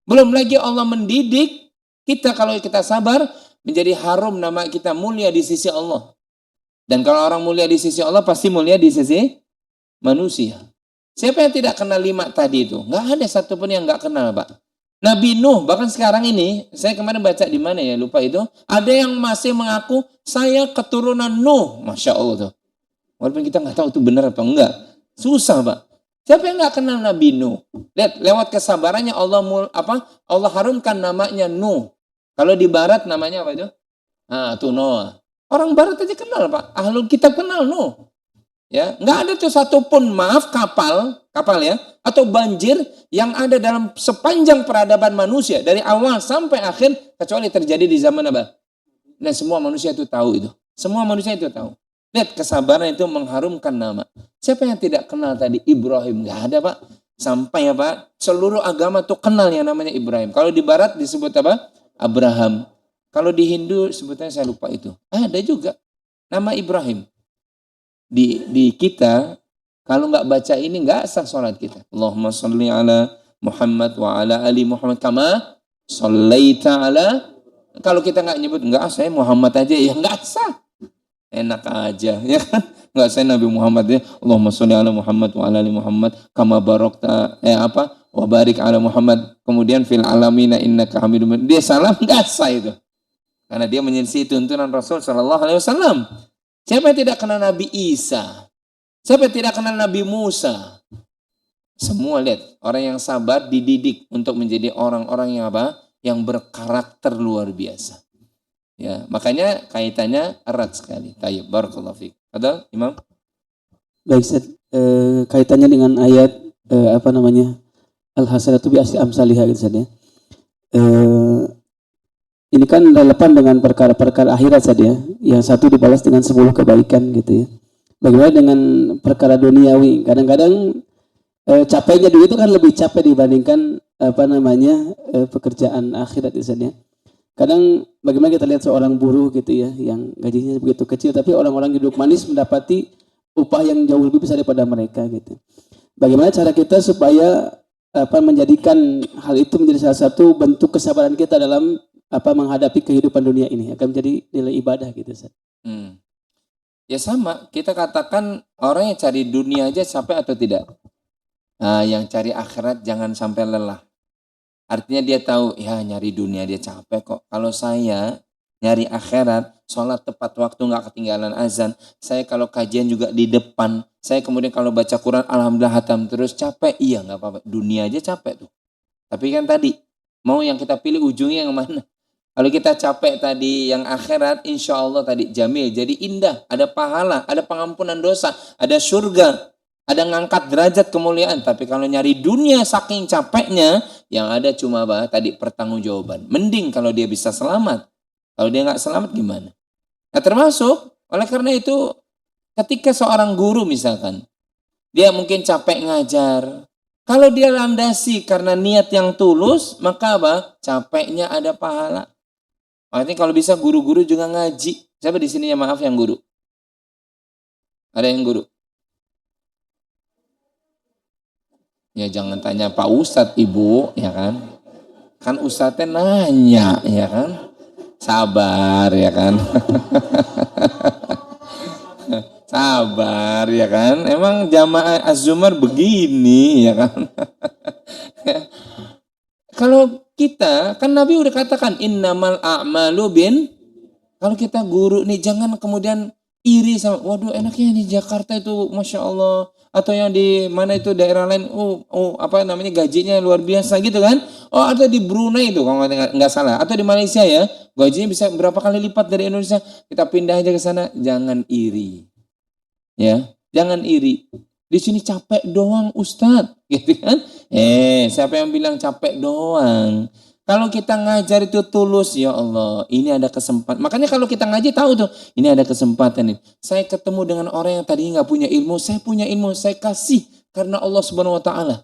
Belum lagi Allah mendidik kita kalau kita sabar, menjadi harum nama kita, mulia di sisi Allah. Dan kalau orang mulia di sisi Allah, pasti mulia di sisi manusia. Siapa yang tidak kenal 5 tadi itu? Nggak ada satupun yang nggak kenal, Pak. Nabi Nuh, bahkan sekarang ini, saya kemarin baca di mana ya, lupa itu, ada yang masih mengaku, saya keturunan Nuh. Masya Allah tuh. Walaupun kita nggak tahu itu benar apa enggak. Susah, Pak. Siapa yang nggak kenal Nabi Nuh? Lihat, lewat kesabarannya Allah harumkan namanya Nuh. Kalau di barat namanya apa itu? Itu Noah. Orang barat aja kenal, Pak. Ahlul kitab kenal Nuh. Ya, nggak ada tuh satupun, kapal ya, atau banjir yang ada dalam sepanjang peradaban manusia dari awal sampai akhir kecuali terjadi di zaman Nah, semua manusia itu tahu itu. Semua manusia itu tahu. Lihat kesabaran itu mengharumkan nama. Siapa yang tidak kenal tadi Ibrahim? Gak ada, Pak. Sampai apa? Seluruh agama tuh kenal yang namanya Ibrahim. Kalau di barat disebut apa? Abraham. Kalau di Hindu sebutnya saya lupa itu. Ada juga nama Ibrahim. Di kita kalau nggak baca ini nggak sah sholat kita. Allahumma sholli ala Muhammad wa ala ali Muhammad kama shallaita ala. Kalau kita nggak nyebut nggak, saya Muhammad aja ya nggak sah. Enak aja ya kan. Nggak, saya Nabi Muhammad ya. Allahumma sholli ala Muhammad wa ala ali Muhammad kama barakta wa barik ala Muhammad. Kemudian fil alamina innaka hamidum majid. Dia salam nggak sah itu. Karena dia menyelisih tuntunan Rasul sallallahu alaihi wasallam. Siapa yang tidak kenal Nabi Isa? Siapa yang tidak kenal Nabi Musa? Semua lihat, orang yang sabar dididik untuk menjadi orang-orang yang apa? Yang berkarakter luar biasa. Ya, makanya kaitannya erat sekali. Tayyib, barakallahu fiik. Ada Imam? Baik, Ustaz. Kaitannya dengan ayat Al-hasanatu bi asri amsalihha gitu, Ustaz ya. Ini kan relevan dengan perkara-perkara akhirat saja, yang satu dibalas dengan 10 kebaikan gitu ya. Bagaimana dengan perkara duniawi? Kadang-kadang capeknya dulu itu kan lebih capek dibandingkan pekerjaan akhirat itu saja. Kadang bagaimana kita lihat seorang buruh gitu ya, yang gajinya begitu kecil, tapi orang-orang hidup manis mendapati upah yang jauh lebih besar daripada mereka gitu. Bagaimana cara kita supaya menjadikan hal itu menjadi salah satu bentuk kesabaran kita dalam menghadapi kehidupan dunia ini akan menjadi nilai ibadah gitu, Ustaz. Ya sama, kita katakan orang yang cari dunia aja capek atau tidak? Nah, yang cari akhirat jangan sampai lelah. Artinya dia tahu, ya nyari dunia dia capek kok. Kalau saya nyari akhirat, sholat tepat waktu nggak ketinggalan azan. Saya kalau kajian juga di depan. Saya kemudian kalau baca Quran, alhamdulillah hatam terus capek. Iya nggak apa-apa, dunia aja capek tuh. Tapi kan tadi, mau yang kita pilih ujungnya yang mana? Kalau kita capek tadi yang akhirat, insya Allah tadi jamil, jadi indah, ada pahala, ada pengampunan dosa, ada surga, ada ngangkat derajat kemuliaan. Tapi kalau nyari dunia saking capeknya, yang ada cuma tadi pertanggungjawaban. Mending kalau dia bisa selamat. Kalau dia nggak selamat gimana? Nah termasuk, oleh karena itu, ketika seorang guru misalkan, dia mungkin capek ngajar. Kalau dia landasi karena niat yang tulus, maka capeknya ada pahala. Makanya kalau bisa guru-guru juga ngaji. Siapa di sini yang maaf yang guru? Ada yang guru? Ya jangan tanya Pak Ustadz, Ibu, ya kan? Kan Ustadznya nanya, ya kan? Sabar, ya kan? Sabar, ya kan? Emang jamaah Az-Zumar begini, ya kan? Kalau kita, kan Nabi udah katakan innamal a'malu kalau kita guru nih jangan kemudian iri sama, waduh enaknya di Jakarta itu Masya Allah, atau yang di mana itu daerah lain, gajinya luar biasa gitu kan. Oh atau di Brunei itu kalau nggak salah, atau di Malaysia ya, gajinya bisa berapa kali lipat dari Indonesia, kita pindah aja ke sana. Jangan iri. Ya, jangan iri. Di sini capek doang Ustadz, gitu kan? Siapa yang bilang capek doang? Kalau kita ngajar itu tulus, ya Allah, ini ada kesempatan. Makanya kalau kita ngaji tahu tuh, ini ada kesempatan nih. Saya ketemu dengan orang yang tadi nggak punya ilmu, saya punya ilmu, saya kasih karena Allah Subhanahu Wa Taala.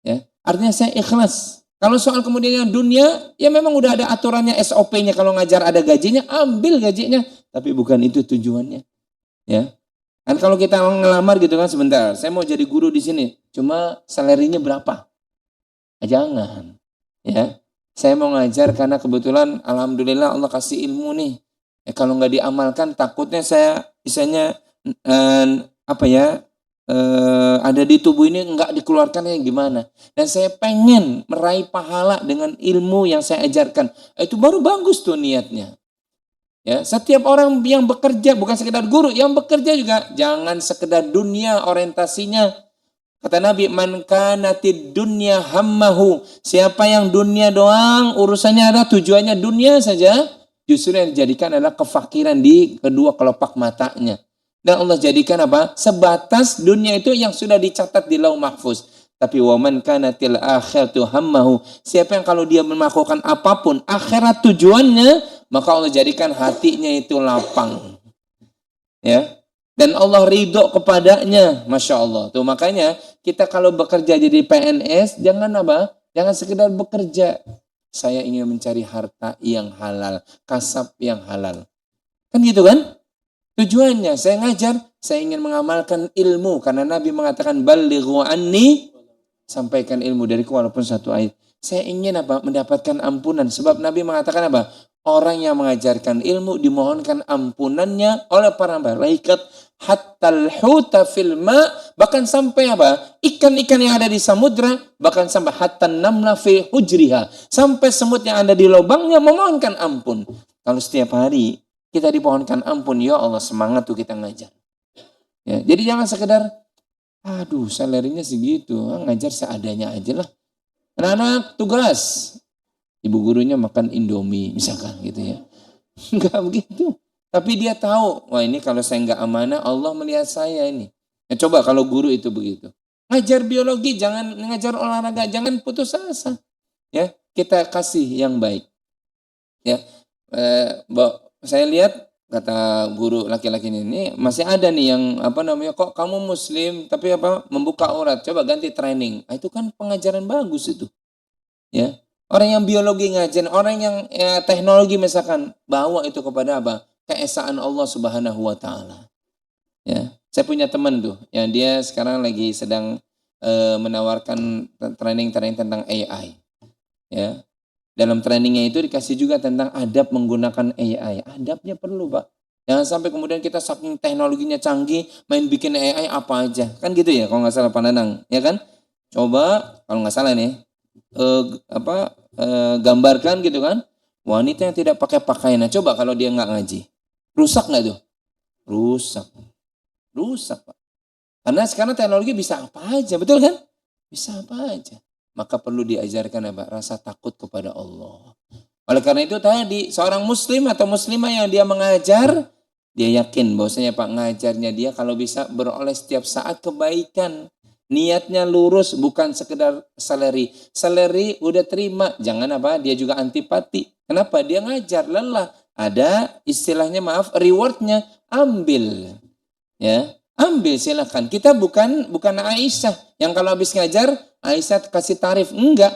Ya, artinya saya ikhlas. Kalau soal kemudian yang dunia, ya memang udah ada aturannya, SOP-nya. Kalau ngajar ada gajinya, ambil gajinya. Tapi bukan itu tujuannya. Ya. Kan kalau kita ngelamar gitu kan, sebentar, saya mau jadi guru di sini, cuma salarinya berapa? Jangan, ya. Saya mau ngajar karena kebetulan, alhamdulillah Allah kasih ilmu nih. Kalau nggak diamalkan, takutnya saya, misalnya ada di tubuh ini nggak dikeluarkannya gimana? Dan saya pengen meraih pahala dengan ilmu yang saya ajarkan. Itu baru bagus tuh niatnya. Ya, setiap orang yang bekerja bukan sekedar guru, yang bekerja juga jangan sekedar dunia orientasinya. Kata Nabi, man kanatid dunya hammahu. Siapa yang dunia doang, urusannya ada tujuannya dunia saja, justru yang dijadikan adalah kefakiran di kedua kelopak matanya. Dan Allah jadikan apa? Sebatas dunia itu yang sudah dicatat di Lauh Mahfuz. Tapi waman kanatil akhiratu hammahu, siapa yang kalau dia melakukan apapun akhirat tujuannya, maka Allah jadikan hatinya itu lapang. Ya. Dan Allah ridho kepadanya, Masya Allah. Tuh makanya kita kalau bekerja jadi PNS, jangan apa? Jangan sekedar bekerja. Saya ingin mencari harta yang halal, kasab yang halal. Kan gitu kan? Tujuannya saya ngajar, saya ingin mengamalkan ilmu. Karena Nabi mengatakan, balighu anni, sampaikan ilmu dariku walaupun satu ayat. Saya ingin apa? Mendapatkan ampunan. Sebab Nabi mengatakan apa? Orang yang mengajarkan ilmu dimohonkan ampunannya oleh para malaikat hattal huta fil ma, bahkan sampai apa? Ikan-ikan yang ada di samudra, bahkan sampai hatta namla fi hujriha, sampai semut yang ada di lubangnya memohonkan ampun. Kalau setiap hari kita dipohonkan ampun, ya Allah, semangat tuh kita ngajar. Ya, jadi jangan sekedar aduh salarinya segitu, ngajar seadanya aja lah. Anak-anak tugas, ibu gurunya makan Indomie misalkan gitu ya. Enggak begitu. Tapi dia tahu, wah ini kalau saya nggak amanah, Allah melihat saya ini. Ya, coba kalau guru itu begitu. Ngajar biologi, jangan ngajar olahraga, jangan putus asa. Ya, kita kasih yang baik. Ya, saya lihat kata guru laki-laki ini masih ada nih yang apa namanya, kok kamu muslim tapi apa membuka aurat, coba ganti training. Itu kan pengajaran bagus itu. Ya, orang yang biologi ngajen, orang yang teknologi misalkan, bawa itu kepada apa? Keesaan Allah Subhanahu wa taala. Ya, saya punya teman tuh yang dia sekarang lagi sedang menawarkan training tentang AI. Ya. Dalam trainingnya itu dikasih juga tentang adab menggunakan AI. Adabnya perlu, Pak. Jangan sampai kemudian kita saking teknologinya canggih, main bikin AI apa aja. Kan gitu ya, kalau nggak salah Pak Nanang, ya kan? Coba kalau nggak salah nih, gambarkan gitu kan, wanita yang tidak pakai pakaian. Nah, coba kalau dia nggak ngaji, rusak nggak tuh? Rusak Pak. Karena sekarang teknologi bisa apa aja, betul kan? Bisa apa aja. Maka perlu diajarkan apa? Rasa takut kepada Allah. Oleh karena itu tadi, seorang muslim atau muslimah yang dia mengajar, dia yakin bahwasanya Pak ngajarnya dia kalau bisa beroleh setiap saat kebaikan. Niatnya lurus, bukan sekedar salary. Salary udah terima, jangan apa? Dia juga antipati. Kenapa? Dia ngajar, lelah. Ada istilahnya, maaf, rewardnya, ambil. Ya, ambil silakan. Kita bukan Aisyah yang kalau habis ngajar Aisyah kasih tarif, enggak.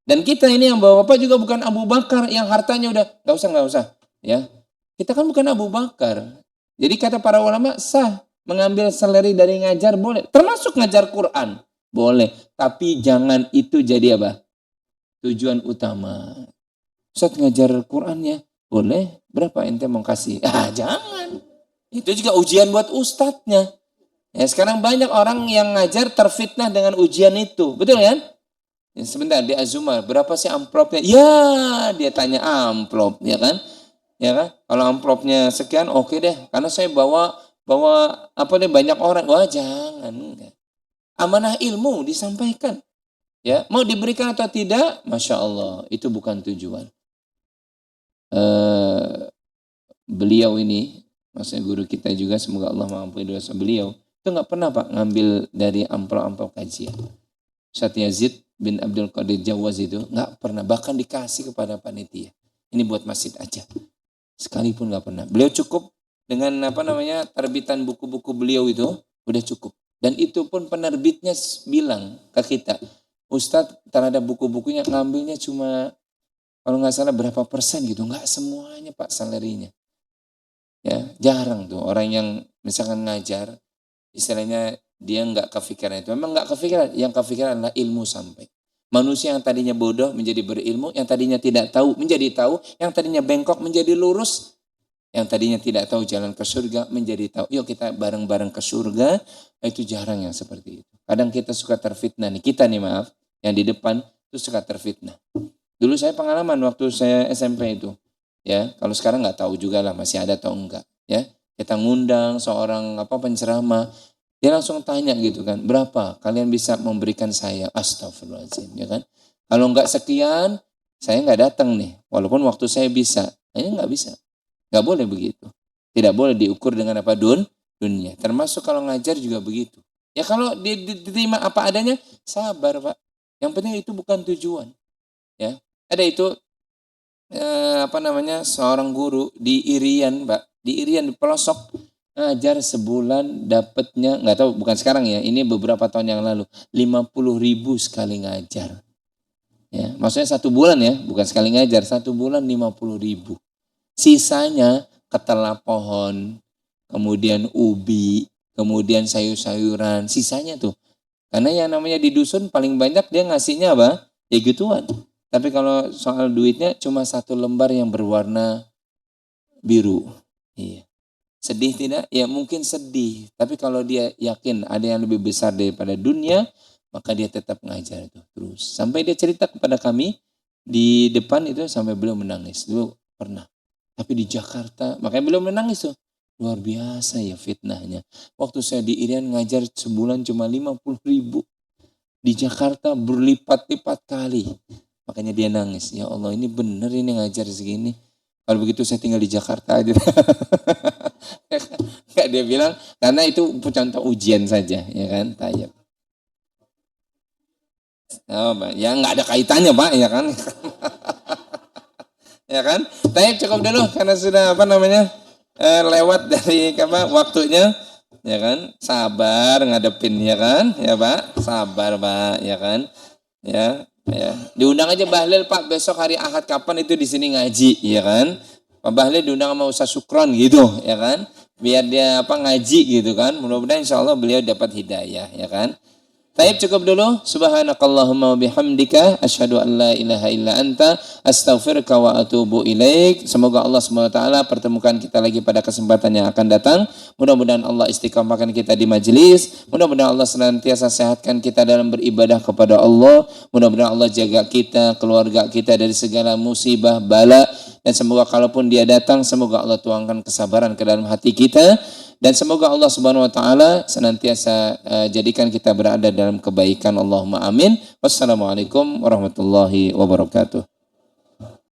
Dan kita ini yang bawa bapak juga bukan Abu Bakar yang hartanya udah nggak usah. Ya, kita kan bukan Abu Bakar. Jadi kata para ulama sah mengambil salary dari ngajar boleh, termasuk ngajar Quran boleh. Tapi jangan itu jadi apa? Tujuan utama. Ustaz ngajar Qurannya boleh, berapa ente mau kasih? Jangan. Itu juga ujian buat ustadznya. Ya, sekarang banyak orang yang ngajar terfitnah dengan ujian itu. Betul kan? Ya, sebentar di Azumar, berapa sih amplopnya? Ya, dia tanya amplop, ya kan? Ya kan? Kalau amplopnya sekian, oke deh. Karena saya bawa apa deh banyak orang. Wah, jangan. Enggak. Amanah ilmu disampaikan. Ya, mau diberikan atau tidak? Masya Allah, itu bukan tujuan. Beliau ini, maksudnya guru kita juga, semoga Allah mengampuni dosa beliau, itu nggak pernah Pak ngambil dari amplop-amplop kajian. Ustaz Yazid bin Abdul Qadir Jawaz itu nggak pernah, bahkan dikasih kepada panitia. Ini buat masjid aja. Sekalipun nggak pernah. Beliau cukup dengan apa namanya terbitan buku-buku beliau itu udah cukup. Dan itu pun penerbitnya bilang ke kita, Ustadz terhadap buku-bukunya ngambilnya cuma kalau nggak salah berapa persen gitu, nggak semuanya Pak salarinya. Ya, jarang tuh orang yang misalkan ngajar, istilahnya dia nggak kepikiran itu. Memang nggak kepikiran, yang kepikiran adalah ilmu sampai. Manusia yang tadinya bodoh menjadi berilmu, yang tadinya tidak tahu menjadi tahu, yang tadinya bengkok menjadi lurus, yang tadinya tidak tahu jalan ke surga menjadi tahu. Yuk kita bareng-bareng ke surga, itu jarang yang seperti itu. Kadang kita suka terfitnah nih, kita nih maaf, yang di depan itu suka terfitnah. Dulu saya pengalaman waktu saya SMP itu, ya kalau sekarang nggak tahu juga lah masih ada atau enggak, ya kita ngundang seorang penceramah, dia langsung tanya gitu kan, berapa kalian bisa memberikan saya? Astagfirullahaladzim, ya kan? Kalau enggak sekian, saya nggak datang nih, walaupun waktu saya bisa, ini nggak bisa, nggak boleh begitu, tidak boleh diukur dengan apa dunia, termasuk kalau ngajar juga begitu. Ya kalau diterima apa adanya, sabar Pak. Yang penting itu bukan tujuan. Ya, ada itu seorang guru di Irian, Mbak, di Irian di pelosok ngajar sebulan dapatnya nggak tahu, bukan sekarang ya, ini beberapa tahun yang lalu 50.000 sekali ngajar. Ya, maksudnya 1 bulan ya, bukan sekali ngajar, 1 bulan 50.000. Sisanya ketelap pohon, kemudian ubi, kemudian sayur-sayuran, sisanya tuh. Karena yang namanya di dusun paling banyak dia ngasihnya apa? Ya gituan. Tapi kalau soal duitnya cuma 1 lembar yang berwarna biru. Iya. Sedih tidak? Ya mungkin sedih. Tapi kalau dia yakin ada yang lebih besar daripada dunia, maka dia tetap ngajar itu terus. Sampai dia cerita kepada kami di depan itu sampai beliau menangis. Dulu pernah. Tapi di Jakarta, makanya beliau menangis tuh. Luar biasa ya fitnahnya. Waktu saya di Irian ngajar sebulan cuma 50.000. Di Jakarta berlipat-lipat kali. Makanya dia nangis. Ya Allah, ini bener ini ngajar segini. Kalau begitu saya tinggal di Jakarta aja. Enggak, dia bilang, karena itu contoh ujian saja. Ya kan, tayyib. Oh, ya nggak ada kaitannya Pak, ya kan. Ya kan, tayyib cukup dulu karena sudah lewat dari waktunya. Ya kan, sabar ngadepin, ya kan, ya Pak, sabar Pak, ya kan, ya. Diundang aja Bahlil Pak, besok hari Ahad kapan itu di sini ngaji, ya kan. Pak Bahlil diundang sama Ustaz Sukron gitu, ya kan, biar dia ngaji gitu kan. Mudah-mudahan insya Allah beliau dapat hidayah, ya kan. Taib cukup dulu. Subhanakallahumma wa bihamdika asyhadu an la ilaha illa anta astaghfiruka wa atubu ilaik. Semoga Allah SWT pertemukan kita lagi pada kesempatan yang akan datang. Mudah-mudahan Allah istiqamahkan kita di majelis. Mudah-mudahan Allah senantiasa sehatkan kita dalam beribadah kepada Allah. Mudah-mudahan Allah jaga kita, keluarga kita dari segala musibah, bala. Dan semoga kalaupun dia datang, semoga Allah tuangkan kesabaran ke dalam hati kita. Dan semoga Allah Subhanahu wa taala senantiasa jadikan kita berada dalam kebaikan. Allahumma amin. Wassalamualaikum warahmatullahi wabarakatuh.